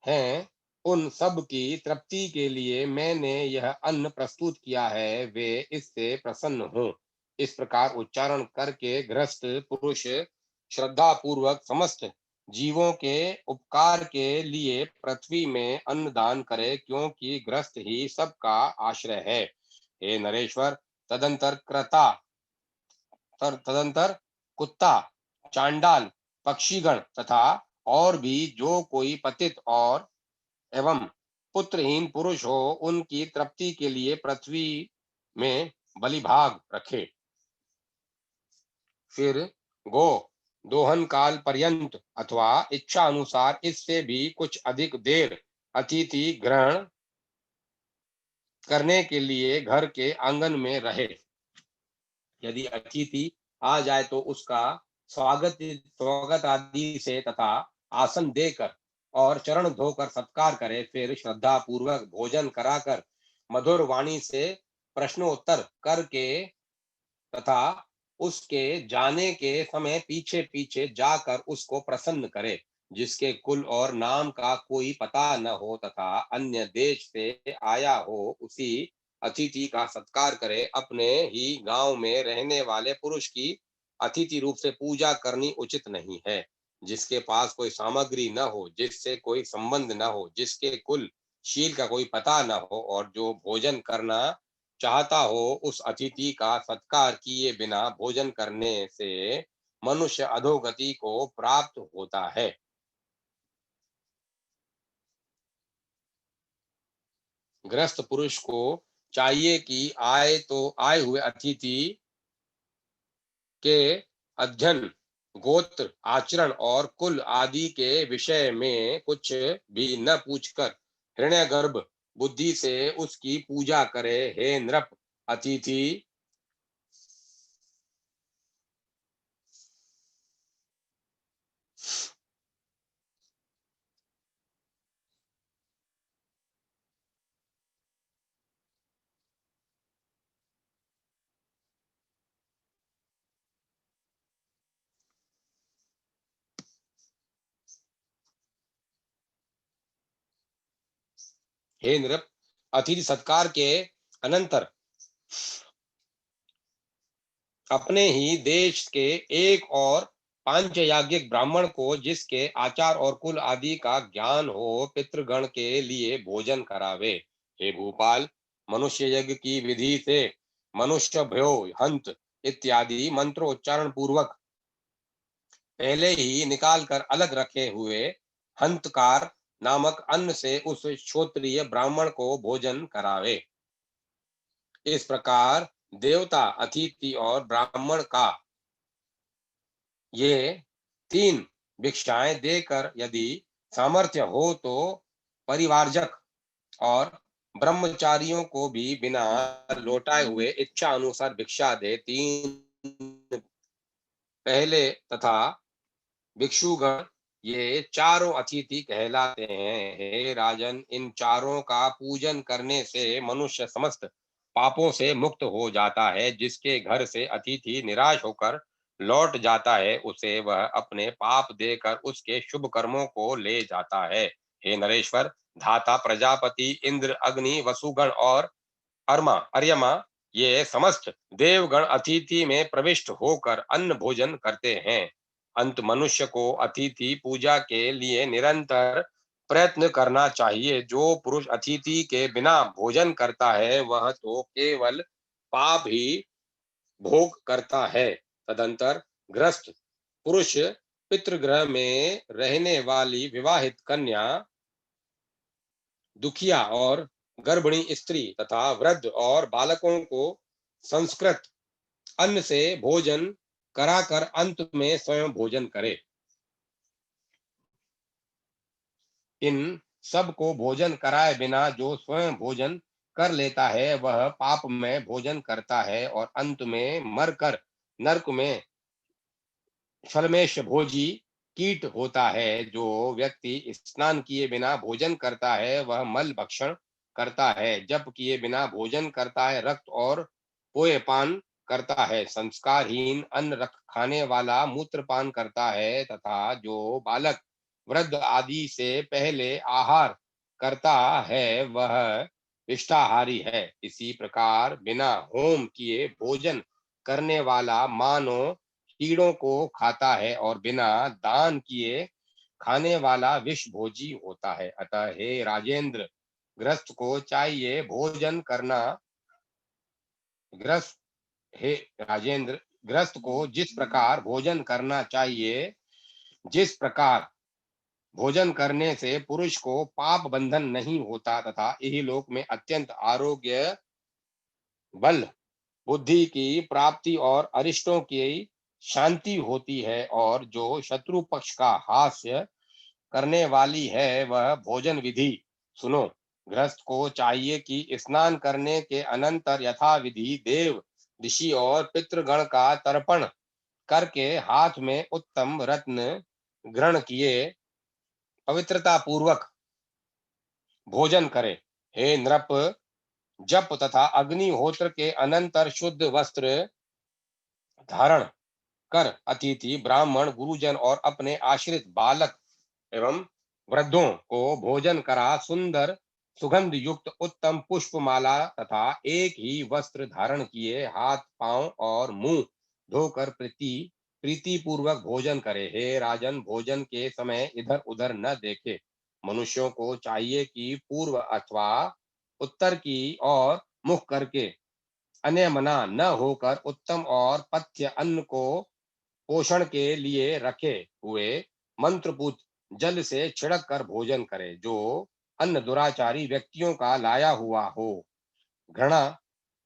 [SPEAKER 1] हैं, उन सब की तृप्ति के लिए मैंने यह अन्न प्रस्तुत किया है। वे इससे प्रसन्न हों। इस प्रकार उच्चारण करके गृहस्थ पुरुष श्रद्धा पूर्वक समस्त जीवों के उपकार के लिए पृथ्वी में अन्न दान करे, क्योंकि गृहस्थ ही सबका आश्रय है। हे नरेश्वर, तदंतर कुत्ता, चांडाल, पक्षीगण तथा और भी जो कोई पतित और एवं पुत्रहीन पुरुष हो, उनकी तृप्ति के लिए पृथ्वी में बलिभाग रखे। फिर गो दोहन काल पर्यंत अथवा इच्छा अनुसार इससे भी कुछ अधिक देर अतिथि ग्रहण करने के लिए घर के आंगन में रहे। यदि अतिथि आ जाए तो उसका स्वागत आदि से तथा आसन देकर और चरण धोकर सत्कार करे, फिर श्रद्धा पूर्वक भोजन कराकर मधुर वाणी से प्रश्नोत्तर करके तथा उसके जाने के समय पीछे पीछे जाकर उसको प्रसन्न करे, जिसके कुल और नाम का कोई पता न हो तथा अन्य देश से आया हो, उसी अतिथि का सत्कार करे। अपने ही गांव में रहने वाले पुरुष की अतिथि रूप से पूजा करनी उचित नहीं है। जिसके पास कोई सामग्री न हो, जिससे कोई संबंध न हो, जिसके कुल शील का कोई पता न हो और जो भोजन करना चाहता हो, उस अतिथि का सत्कार किए बिना भोजन करने से मनुष्य अधोगति को प्राप्त होता है। गृहस्थ पुरुष को चाहिए कि आए हुए अतिथि के अध्ययन, गोत्र, आचरण और कुल आदि के विषय में कुछ भी न पूछकर हृदयगर्भ बुद्धि से उसकी पूजा करे। हे नृप, अतिथि हे नृप, अतिथि सत्कार के अनंतर अपने ही देश के एक और पांचयाज्ञिक ब्राह्मण को, जिसके आचार और कुल आदि का ज्ञान हो, पितृगण के लिए भोजन करावे। हे भूपाल, मनुष्य यज्ञ की विधि से मनुष्य भ्यो, हंत इत्यादि मंत्रोच्चारण पूर्वक पहले ही निकाल कर अलग रखे हुए हंतकार नामक अन्न से उस क्षोत्रिय ब्राह्मण को भोजन करावे। इस प्रकार देवता, अतिथि और ब्राह्मण का ये तीन भिक्षाएं देकर यदि सामर्थ्य हो तो परिवारजक और ब्रह्मचारियों को भी बिना लौटाए हुए इच्छा अनुसार भिक्षा दे। तीन पहले तथा भिक्षुगण ये चारों अतिथि कहलाते हैं। हे राजन, इन चारों का पूजन करने से मनुष्य समस्त पापों से मुक्त हो जाता है। जिसके घर से अतिथि निराश होकर लौट जाता है, उसे वह अपने पाप देकर उसके शुभ कर्मों को ले जाता है। हे नरेश्वर, धाता, प्रजापति, इंद्र, अग्नि, वसुगण और अर्यमा ये समस्त देवगण अतिथि में प्रविष्ट होकर अन्न भोजन करते हैं। अंत मनुष्य को अतिथि पूजा के लिए निरंतर प्रयत्न करना चाहिए। जो पुरुष अतिथि के बिना भोजन करता है, वह तो केवल पाप ही भोग करता है। तदंतर ग्रस्त पुरुष पितृगृह में रहने वाली विवाहित कन्या, दुखिया और गर्भिणी स्त्री तथा वृद्ध और बालकों को संस्कृत अन्न से भोजन कराकर अंत में स्वयं भोजन करे। इन सब को भोजन कराए बिना जो स्वयं भोजन कर लेता है, वह पाप में भोजन करता है और अंत में मरकर नरक में छलमेश भोजी कीट होता है। जो व्यक्ति स्नान किए बिना भोजन करता है, वह मल भक्षण करता है। जप किए बिना भोजन करता है, रक्त और पोय पान करता है। संस्कारहीन अन्न रख खाने वाला मूत्रपान करता है तथा जो बालक, वृद्ध आदि से पहले आहार करता है, वह इष्टाहारी है। इसी प्रकार बिना होम किए भोजन करने वाला मानो कीड़ों को खाता है और बिना दान किए खाने वाला विष भोजी होता है। अतः हे राजेंद्र, ग्रस्त को चाहिए भोजन करना ग्रस्त हे राजेंद्र, ग्रस्त को जिस प्रकार भोजन करना चाहिए, जिस प्रकार भोजन करने से पुरुष को पाप बंधन नहीं होता तथा यही लोक में अत्यंत आरोग्य, बल, बुद्धि की प्राप्ति और अरिष्टों की शांति होती है, और जो शत्रु पक्ष का हास्य करने वाली है, वह भोजन विधि सुनो। गृहस्थ को चाहिए कि स्नान करने के अनंतर यथा विधि देव, ऋषि और पितृगण का तर्पण करके हाथ में उत्तम रत्न ग्रहण किए पवित्रता पूर्वक भोजन करे। हे नृप, जप तथा अग्निहोत्र के अनंतर शुद्ध वस्त्र धारण कर अतिथि, ब्राह्मण, गुरुजन और अपने आश्रित बालक एवं वृद्धों को भोजन करा। सुंदर सुगंध युक्त उत्तम पुष्पमाला तथा एक ही वस्त्र धारण किए हाथ पांव और मुंह धोकर प्रीति पूर्वक भोजन करे। हे राजन, भोजन के समय इधर उधर न देखे। मनुष्यों को चाहिए कि पूर्व अथवा उत्तर की ओर मुख करके अनमना न होकर उत्तम और पथ्य अन्न को पोषण के लिए रखे हुए मंत्रपूत जल से छिड़क कर भोजन करे। जो अन्न दुराचारी व्यक्तियों का लाया हुआ हो, घृणा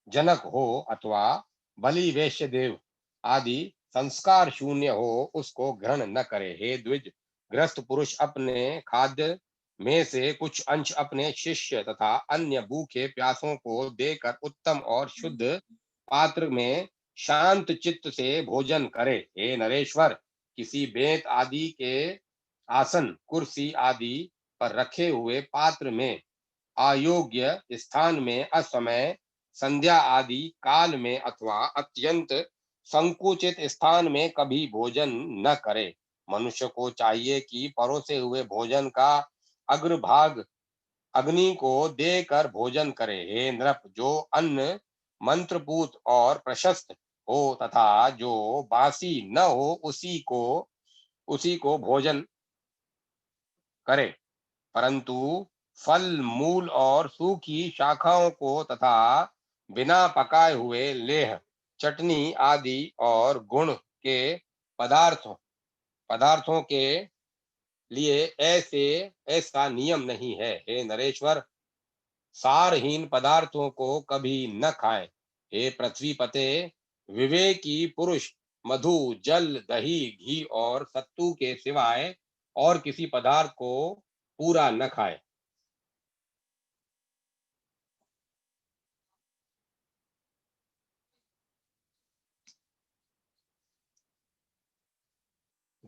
[SPEAKER 1] जनक हो अथवा बलि वैश्य देव आदि संस्कार शून्य हो, उसको ग्रहण न करे। हे द्विज, ग्रस्त पुरुष अपने खाद्य में से कुछ अंश अपने शिष्य तथा अन्य भूखे प्यासों को देकर उत्तम और शुद्ध पात्र में शांत चित्त से भोजन करे। हे नरेश्वर, किसी बेंत आदि के आसन कुर्सी आदि पर रखे हुए पात्र में अयोग्य स्थान में असमय संध्या आदि काल में अथवा अत्यंत संकुचित स्थान में कभी भोजन न करे। मनुष्य को चाहिए कि परोसे हुए भोजन का अग्रभाग अग्नि को देकर भोजन करे। हे नृप, जो अन्न मंत्रपूत और प्रशस्त हो तथा जो बासी न हो, उसी को भोजन करे। परंतु फल मूल और सूखी शाखाओं को तथा बिना पकाए हुए लेह चटनी आदि और गुण के पदार्थों पदार्थों के लिए ऐसा नियम नहीं है। हे नरेश्वर, सारहीन पदार्थों को कभी न खाएं। हे पृथ्वी पते, विवेकी पुरुष मधु जल दही घी और सत्तू के सिवाय और किसी पदार्थ को पूरा न खाए।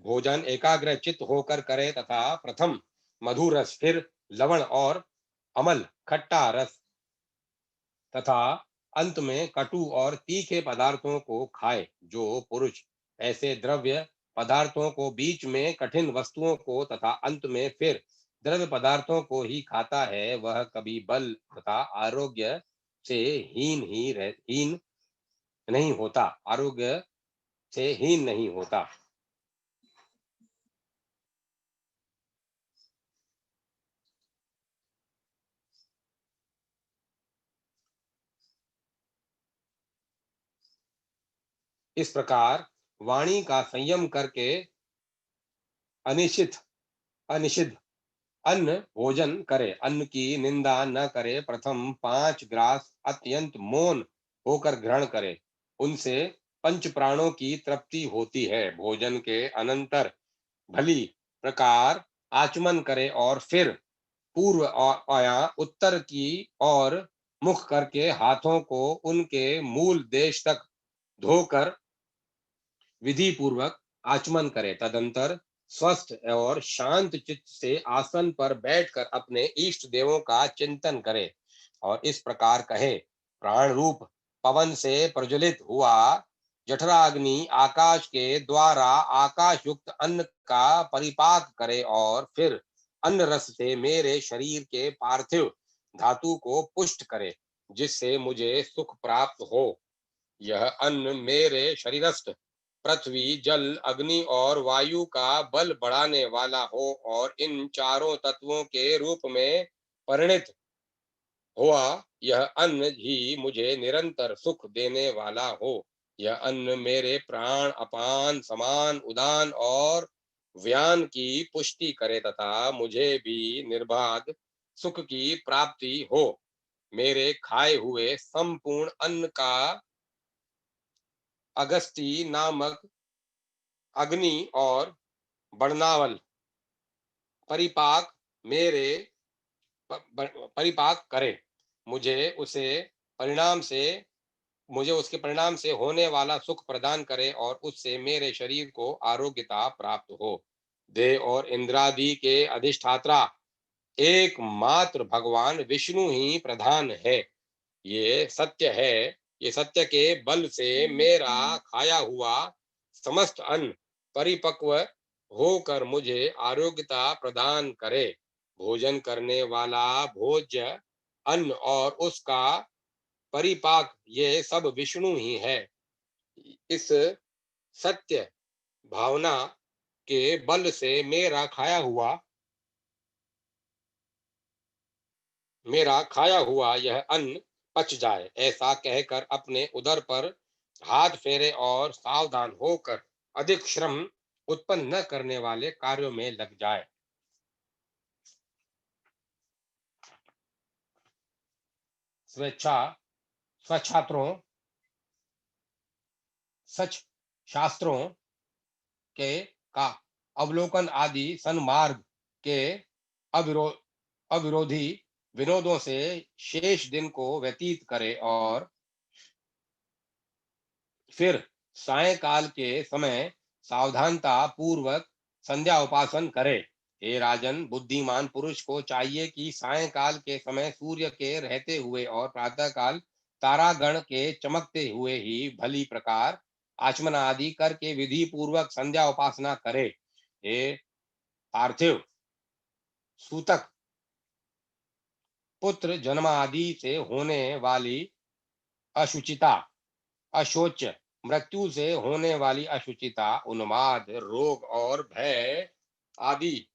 [SPEAKER 1] भोजन एकाग्र चित्त होकर करे तथा प्रथम मधुर रस, फिर लवण और अमल खट्टा रस तथा अंत में कटु और तीखे पदार्थों को खाए। जो पुरुष ऐसे द्रव्य पदार्थों को, बीच में कठिन वस्तुओं को तथा अंत में फिर द्रव्य पदार्थों को ही खाता है, वह कभी बल तथा आरोग्य से हीन नहीं होता। आरोग्य से हीन नहीं होता। इस प्रकार वाणी का संयम करके अनिश्चित अनिषिद्ध अन्न भोजन करे। अन्न की निंदा न करे। प्रथम 5 ग्रास अत्यंत मौन होकर ग्रहण करे। उनसे पंच प्राणों की तृप्ति होती है। भोजन के अनंतर भली प्रकार आचमन करे और फिर पूर्व या उत्तर की ओर मुख करके हाथों को उनके मूल देश तक धोकर विधि पूर्वक आचमन करे। तदंतर स्वस्थ और शांत चित्त से आसन पर बैठकर अपने इष्ट देवों का चिंतन करे और इस प्रकार कहे। प्राण रूप पवन से प्रज्वलित हुआ जठराग्नि आकाश के द्वारा आकाश युक्त अन्न का परिपाक करे और फिर अन्न रस से मेरे शरीर के पार्थिव धातु को पुष्ट करे, जिससे मुझे सुख प्राप्त हो। यह अन्न मेरे शरीरस्थ पृथ्वी जल अग्नि और वायु का बल बढ़ाने वाला हो और इन चारों तत्वों के रूप में परिणित हुआ यह अन्न ही मुझे निरंतर सुख देने वाला हो। यह अन्न मेरे प्राण अपान समान उदान और व्यान की पुष्टि करे तथा मुझे भी निर्बाध सुख की प्राप्ति हो। मेरे खाए हुए संपूर्ण अन्न का अगस्ती नामक अग्नि और बर्नावल परिपाक मेरे परिपाक करे। मुझे उसे परिणाम से मुझे उसके परिणाम से होने वाला सुख प्रदान करे और उससे मेरे शरीर को आरोग्यता प्राप्त हो। देव और इंद्रादि के अधिष्ठात्रा एकमात्र भगवान विष्णु ही प्रधान है। ये सत्य है। ये सत्य के बल से मेरा खाया हुआ समस्त अन्न परिपक्व होकर मुझे आरोग्यता प्रदान करे। भोजन करने वाला भोज्य अन्न और उसका परिपाक ये सब विष्णु ही है। इस सत्य भावना के बल से मेरा खाया हुआ यह अन्न पच जाए, ऐसा कहकर अपने उदर पर हाथ फेरे और सावधान होकर अधिक श्रम उत्पन्न न करने वाले कार्यों में लग जाए। स्वेच्छा स्वछात्रों सच शास्त्रों के का अवलोकन आदि सन्मार्ग के अविरोधी विनोदों से शेष दिन को व्यतीत करे और फिर सायंकाल के समय सावधानता पूर्वक संध्या उपासन करे। हे राजन, बुद्धिमान पुरुष को चाहिए कि सायंकाल के समय सूर्य के रहते हुए और प्रातःकाल तारागण के चमकते हुए ही भली प्रकार आचमन आदि करके विधि पूर्वक संध्या उपासना करे। हे पार्थिव, सूतक पुत्र जन्म आदि से होने वाली अशुचिता, अशोच, मृत्यु से होने वाली अशुचिता, उन्माद, रोग और भय आदि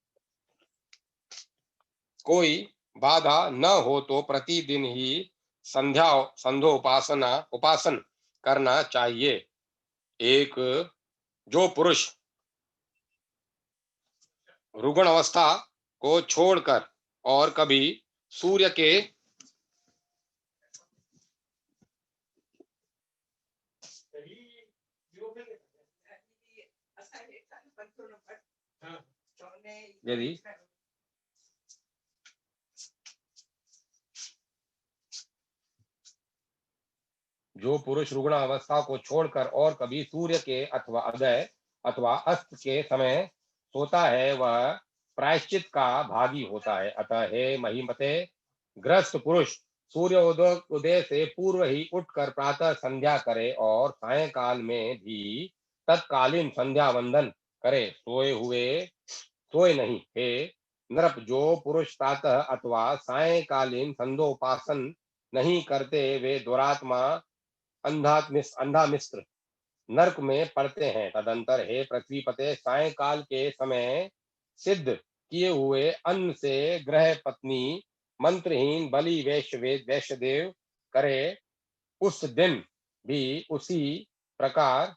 [SPEAKER 1] कोई बाधा न हो तो प्रतिदिन ही संध्या उपासन करना चाहिए। एक जो पुरुष रुग्ण अवस्था को छोड़कर और कभी सूर्य के यदि जो पुरुष रुग्ण अवस्था को छोड़कर और कभी सूर्य के अथवा उदय अथवा अस्त के समय सोता है, वह प्रायश्चित का भागी होता है। अतः हे महिमते, ग्रस्त पुरुष सूर्योदय उदय से पूर्व ही उठकर प्रातः संध्या करे और सायंकाल में भी तत्कालीन संध्या वंदन करे, सोए नहीं। हे नृप, जो पुरुष प्रातः अथवा सायंकालीन संध्योपासन नहीं करते, वे दुरात्मा अंधा मिस्र नरक में पड़ते हैं। तदंतर हे पृथ्वीपते, सायंकाल के समय सिद्ध किए हुए अन्न से ग्रह पत्नी मंत्रहीन बलि वैश्य देव करे, उस दिन भी उसी प्रकार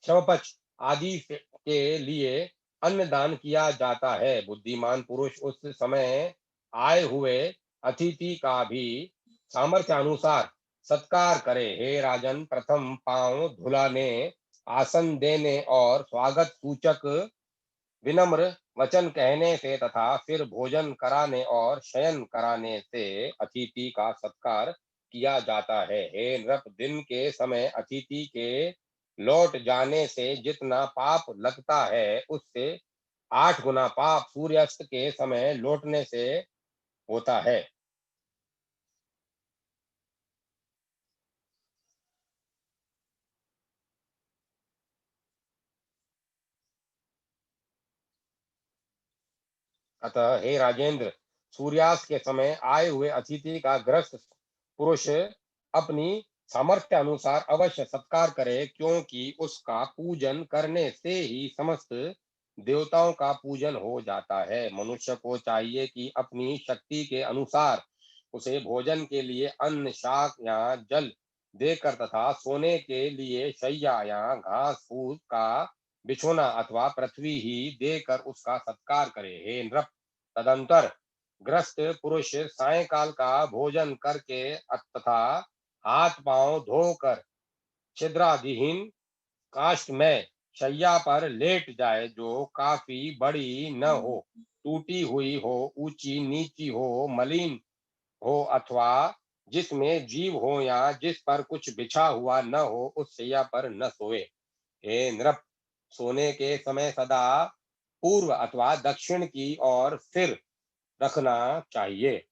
[SPEAKER 1] शवपच आदि के लिए अन्न दान किया जाता है। बुद्धिमान पुरुष उस समय आए हुए अतिथि का भी सामर्थ्य अनुसार सत्कार करे। हे राजन, प्रथम पांव धुलाने, आसन देने और स्वागत सूचक विनम्र वचन कहने से तथा फिर भोजन कराने और शयन कराने से अतिथि का सत्कार किया जाता है। हे नृप, दिन के समय अतिथि के लौट जाने से जितना पाप लगता है, उससे 8 गुना पाप सूर्यास्त के समय लौटने से होता है। अतः हे राजेंद्र, सूर्यास्त के समय आए हुए अतिथि का ग्रस्त पुरुष अपनी सामर्थ्य अनुसार अवश्य सत्कार करे, क्योंकि उसका पूजन करने से ही समस्त देवताओं का पूजन हो जाता है। मनुष्य को चाहिए कि अपनी शक्ति के अनुसार उसे भोजन के लिए अन्न, शाक या जल देकर तथा सोने के लिए शैया या घास फूस का बिछोना अथवा पृथ्वी ही देकर उसका सत्कार करे। हे नृप, तदंतर ग्रस्त पुरुष सायंकाल का भोजन करके तथा हाथ पांव धोकर छिद्रादिहीन काष्ठ में शैया पर लेट जाए, जो काफी बड़ी न हो, टूटी हुई हो, ऊंची नीची हो, मलिन हो अथवा जिसमें जीव हो या जिस पर कुछ बिछा हुआ न हो, उस शैया पर न सोए। हे नृप, सोने के समय सदा पूर्व अथवा दक्षिण की ओर सिर रखना चाहिए।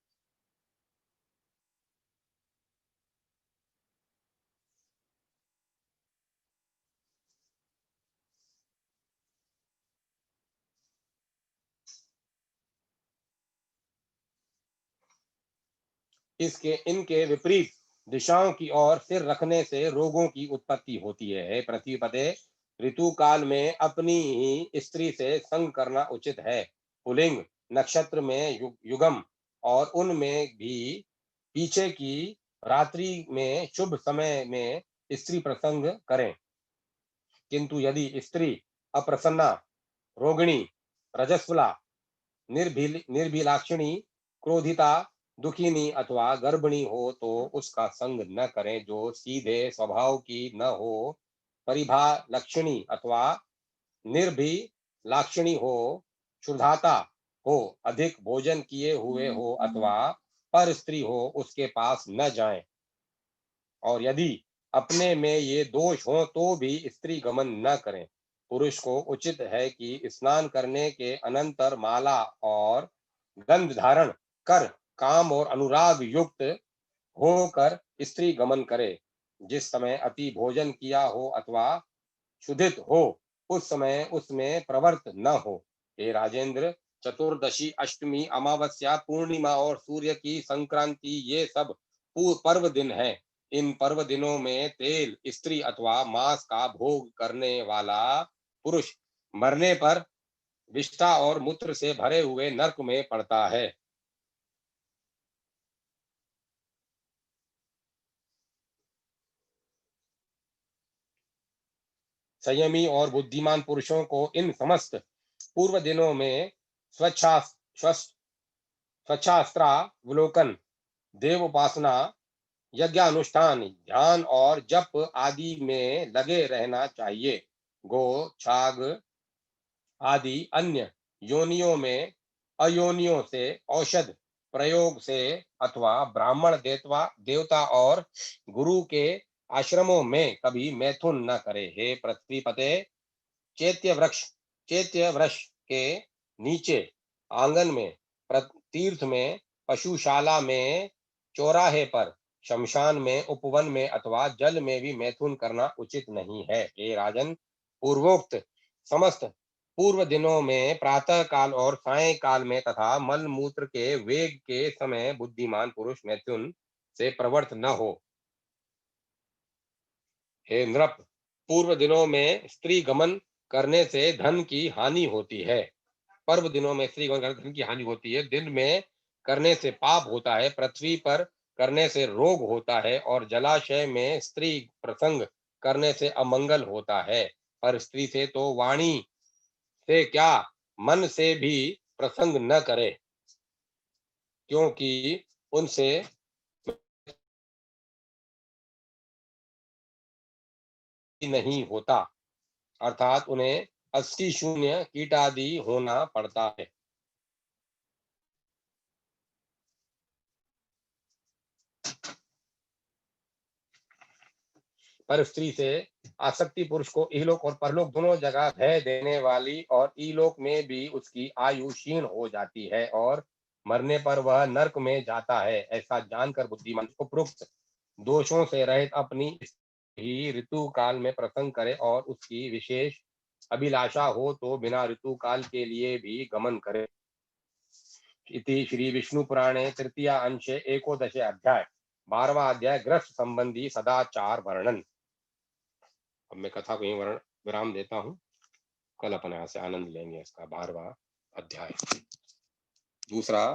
[SPEAKER 1] इसके इनके विपरीत दिशाओं की ओर सिर रखने से रोगों की उत्पत्ति होती है। हे पृथ्वी पते, ऋतु काल में अपनी ही स्त्री से संग करना उचित है। पुलिंग नक्षत्र में युगम और उनमें भी पीछे की रात्रि में शुभ समय में स्त्री प्रसंग करें। किंतु यदि स्त्री अप्रसन्ना, रोगिणी, रजस्वला, निर्भिलाक्षिणी, क्रोधिता, दुखिनी अथवा गर्भिणी हो तो उसका संग न करें। जो सीधे स्वभाव की न हो, परिभा लक्षणी अथवा निर्भिलाक्षिणी हो, क्षुधाता हो, अधिक भोजन किए हुए हो अथवा पर स्त्री हो, उसके पास न जाएं। और यदि अपने में ये दोष हो तो भी स्त्री गमन न करें। पुरुष को उचित है कि स्नान करने के अनंतर माला और गंध धारण कर काम और अनुराग युक्त होकर स्त्री गमन करे। जिस समय अति भोजन किया हो अथवा क्षुधित हो, उस समय उसमें प्रवृत्त न हो। हे राजेंद्र, चतुर्दशी, अष्टमी, अमावस्या, पूर्णिमा और सूर्य की संक्रांति ये सब पर्व दिन हैं। इन पर्व दिनों में तेल, स्त्री अथवा मांस का भोग करने वाला पुरुष मरने पर विष्ठा और मूत्र से भरे हुए नरक में पड़ता है। संयमी और बुद्धिमान पुरुषों को इन समस्त पूर्व दिनों में स्वच्छा स्वच्छास्त्रावलोकन, देव उपासना, यज्ञानुष्ठान, ध्यान और जप आदि में लगे रहना चाहिए। गो, छाग आदि अन्य योनियों में अयोनियों से औषध प्रयोग से अथवा ब्राह्मण देवता देवता और गुरु के आश्रमों में कभी मैथुन न करे। हे पृथ्वी पते, चैत्य वृक्ष चैत्य वृक्ष के नीचे, आंगन में, तीर्थ में, पशुशाला में, चौराहे पर, शमशान में, उपवन में अथवा जल में भी मैथुन करना उचित नहीं है। हे राजन, पूर्वोक्त समस्त पूर्व दिनों में प्रातः काल और साय काल में तथा मल मूत्र के वेग के समय बुद्धिमान पुरुष मैथुन से प्रवृत्त न हो। हे नृप, पूर्व दिनों में स्त्री गमन करने से धन की हानि होती है। पर्व दिनों में स्त्री गमन करने से धन की हानि होती है। दिन में करने से पाप होता है, पृथ्वी पर करने से रोग होता है और जलाशय में स्त्री प्रसंग करने से अमंगल होता है। पर स्त्री से तो वाणी से क्या, मन से भी प्रसंग न करे, क्योंकि उनसे नहीं होता, अर्थात उन्हें 80 शून्य कीटादि होना पड़ता है। पर स्त्री से आसक्ति पुरुष को इहलोक और परलोक दोनों जगह भय देने वाली और इलोक में भी उसकी आयु क्षीण हो जाती है और मरने पर वह नरक में जाता है। ऐसा जानकर बुद्धिमान उपरोक्त दोषों से रहित अपनी ही ऋतु काल में प्रसंग करे और उसकी विशेष अभिलाषा हो तो बिना ऋतु काल के लिए भी गमन करे। इति श्री विष्णु पुराणे तृतीय अंशे एकोदशे अध्याय 12वां अध्याय ग्रस्त संबंधी सदाचार वर्णन। अब मैं कथा को यहीं विराम देता हूँ। कल अपन यहाँ से आनंद लेंगे इसका 12वां अध्याय। दूसरा